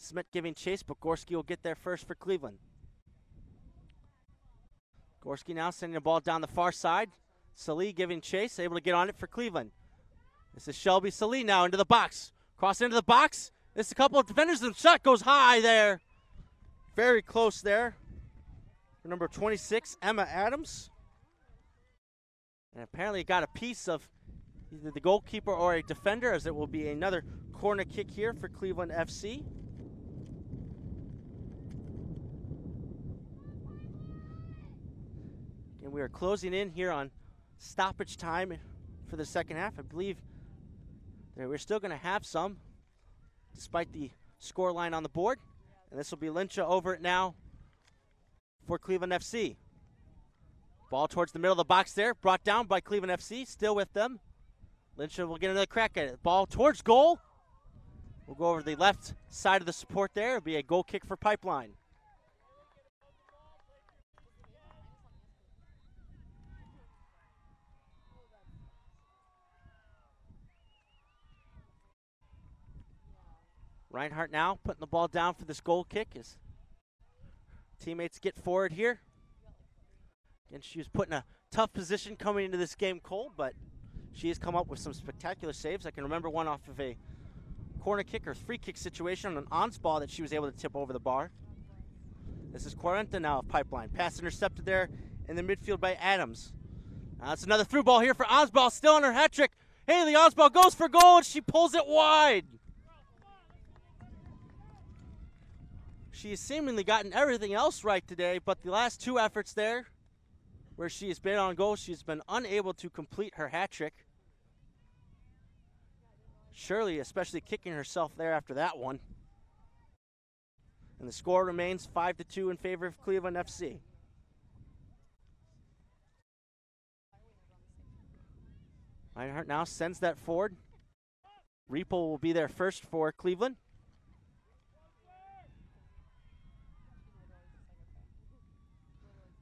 Schmidt giving chase, but Gorski will get there first for Cleveland. Gorski now sending the ball down the far side. Salih giving chase, able to get on it for Cleveland. This is Shelby Salih now into the box. Cross into the box. This is a couple of defenders, and the shot goes high there. Very close there. For number 26, Emma Adams. And apparently got a piece of either the goalkeeper or a defender, as it will be another corner kick here for Cleveland FC. And we are closing in here on stoppage time for the second half. I believe that we're still going to have some, despite the score line on the board. And this will be Lincha over it now for Cleveland FC. Ball towards the middle of the box there, brought down by Cleveland FC, still with them. Lincha will get another crack at it. Ball towards goal. We'll go over the left side of the support there. It'll be a goal kick for Pipeline. Reinhart now putting the ball down for this goal kick as teammates get forward here. And she was put in a tough position coming into this game cold, but she has come up with some spectacular saves. I can remember one off of a corner kick or free kick situation on an ons ball that she was able to tip over the bar. This is Kolenta now of Pipeline. Pass intercepted there in the midfield by Adams. Now it's another through ball here for Osball, still on her hat trick. Haley Osball goes for goal and she pulls it wide. She has seemingly gotten everything else right today, but the last two efforts there, where she has been on goal, she's been unable to complete her hat trick. Shirley especially kicking herself there after that one. And the score remains 5-2 in favor of Cleveland FC. Reinhart now sends that forward. Repo will be there first for Cleveland.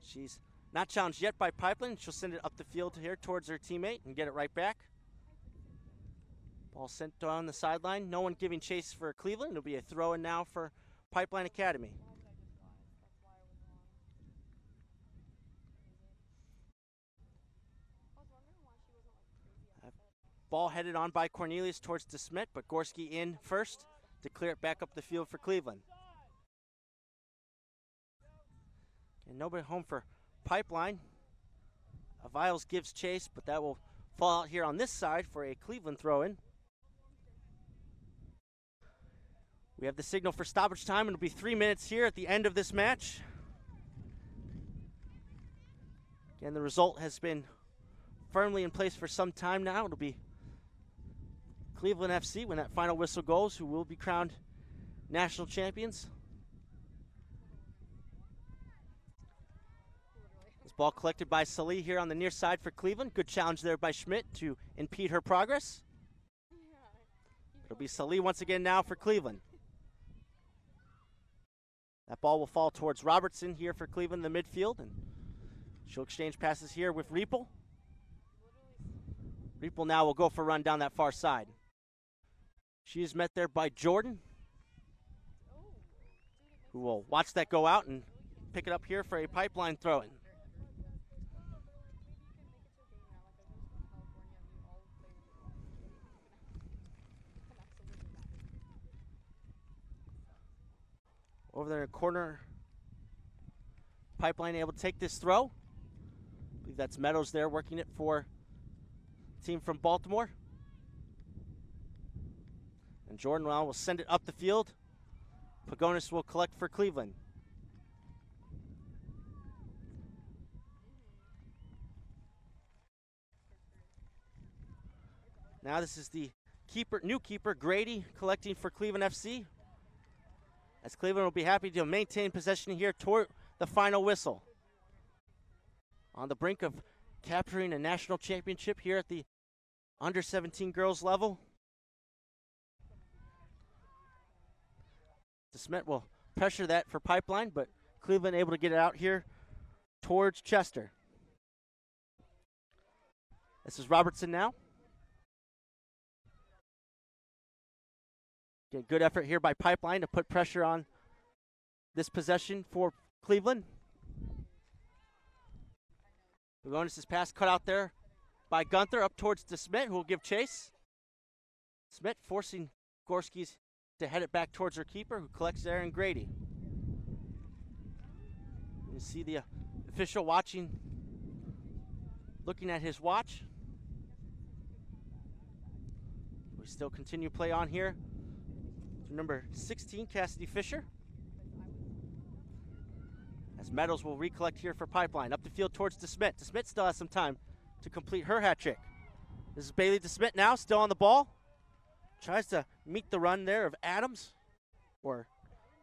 She's not challenged yet by Pipeline. She'll send it up the field here towards her teammate and get it right back. Ball sent on the sideline. No one giving chase for Cleveland. It'll be a throw-in now for Pipeline Academy. Ball headed on by Cornelius towards DeSmet, but Gorski in first to clear it back up the field for Cleveland. And nobody home for Pipeline. Viles gives chase, but that will fall out here on this side for a Cleveland throw-in. We have the signal for stoppage time. It'll be 3 minutes here at the end of this match. Again, the result has been firmly in place for some time now. It'll be Cleveland FC, when that final whistle goes, who will be crowned national champions. This ball collected by Salih here on the near side for Cleveland. Good challenge there by Schmidt to impede her progress. It'll be Salih once again now for Cleveland. That ball will fall towards Robertson here for Cleveland in the midfield, and she'll exchange passes here with Riepel. Riepel now will go for a run down that far side. She is met there by Jordan, who will watch that go out and pick it up here for a pipeline throw-in. Over there in the corner, Pipeline able to take this throw. I believe that's Meadows there working it for the team from Baltimore. And Jordan now will send it up the field. Pagonis will collect for Cleveland. Now this is the new keeper, Grady, collecting for Cleveland FC. As Cleveland will be happy to maintain possession here toward the final whistle. On the brink of capturing a national championship here at the under-17 girls level. Schmidt will pressure that for Pipeline, but Cleveland able to get it out here towards Chester. This is Robertson now. Again, good effort here by Pipeline to put pressure on this possession for Cleveland. Pagonis' pass cut out there by Gunther up towards Schmidt, who will give chase. Schmidt forcing Gorski to head it back towards her keeper, who collects there in Grady. You see the official looking at his watch. We still continue play on here. Number 16, Cassidy Fisher. As Meadows will recollect here for Pipeline. Up the field towards DeSmit. DeSmit still has some time to complete her hat trick. This is Bailey DeSmit now, still on the ball. Tries to meet the run there of Adams, or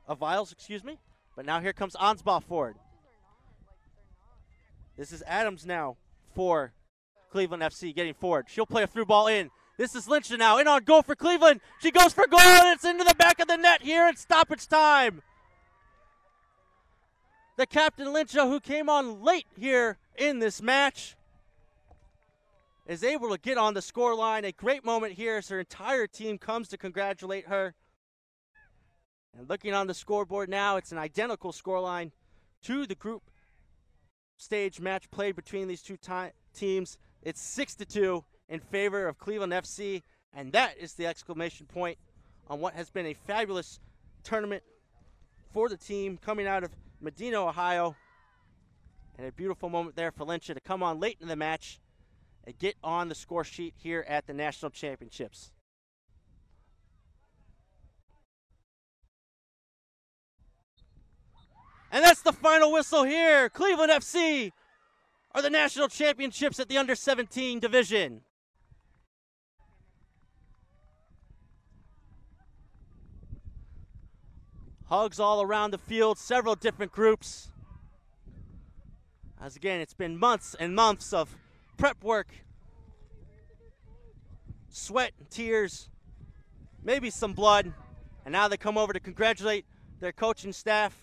of Viles, excuse me. But now here comes Ansbaugh forward. This is Adams now for Cleveland FC getting forward. She'll play a through ball in. This is Lynch now, in on goal for Cleveland. She goes for goal, and it's into the back of the net here at stoppage time. The captain, Lynch, who came on late here in this match, is able to get on the scoreline. A great moment here as her entire team comes to congratulate her. And looking on the scoreboard now, it's an identical scoreline to the group stage match played between these two teams. It's 6-2. In favor of Cleveland FC, and that is the exclamation point on what has been a fabulous tournament for the team coming out of Medina, Ohio. And a beautiful moment there for Lynch to come on late in the match and get on the score sheet here at the National Championships. And that's the final whistle here. Cleveland FC are the National Championships at the under-17 division. Hugs all around the field, several different groups. As again, it's been months and months of prep work, sweat and tears, maybe some blood, and now they come over to congratulate their coaching staff.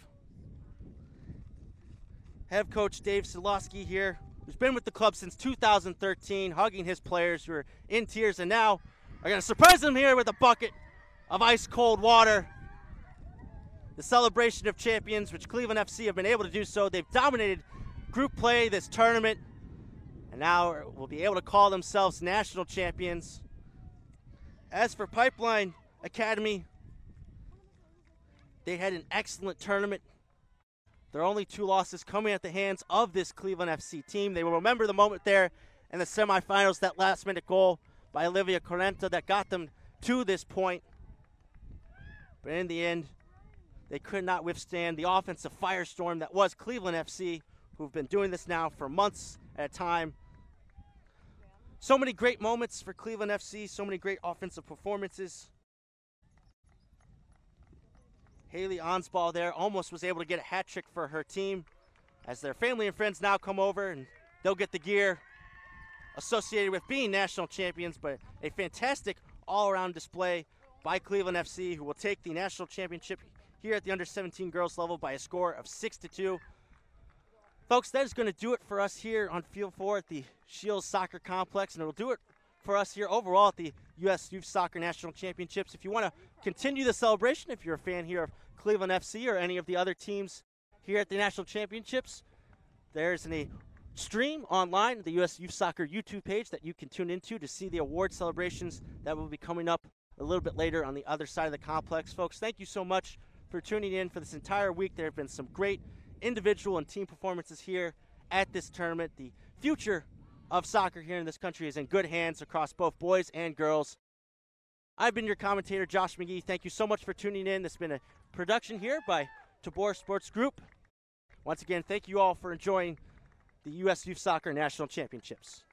Head coach Dave Sidlowski here, who's been with the club since 2013, hugging his players who are in tears, and now are going to surprise them here with a bucket of ice-cold water. The celebration of champions, which Cleveland FC have been able to do so. They've dominated group play this tournament, and now will be able to call themselves national champions. As for Pipeline Academy, they had an excellent tournament. Their only two losses coming at the hands of this Cleveland FC team. They will remember the moment there in the semifinals, that last-minute goal by Olivia Kolenta that got them to this point. But in the end, they could not withstand the offensive firestorm that was Cleveland FC, who've been doing this now for months at a time. So many great moments for Cleveland FC, so many great offensive performances. Haley Onsball there almost was able to get a hat trick for her team as their family and friends now come over and they'll get the gear associated with being national champions, but a fantastic all-around display by Cleveland FC, who will take the national championship here at the under-17 girls level by a score of 6-2. Folks, that is going to do it for us here on Field 4 at the Shields Soccer Complex, and it will do it for us here overall at the U.S. Youth Soccer National Championships. If you want to continue the celebration, if you're a fan here of Cleveland FC or any of the other teams here at the National Championships, there's a stream online, the U.S. Youth Soccer YouTube page that you can tune into to see the award celebrations that will be coming up a little bit later on the other side of the complex. Folks, thank you so much for tuning in for this entire week. There have been some great individual and team performances here at this tournament. The future of soccer here in this country is in good hands across both boys and girls. I've been your commentator, Josh McGee. Thank you so much for tuning in. This has been a production here by Tabor Sports Group. Once again, thank you all for enjoying the U.S. Youth Soccer National Championships.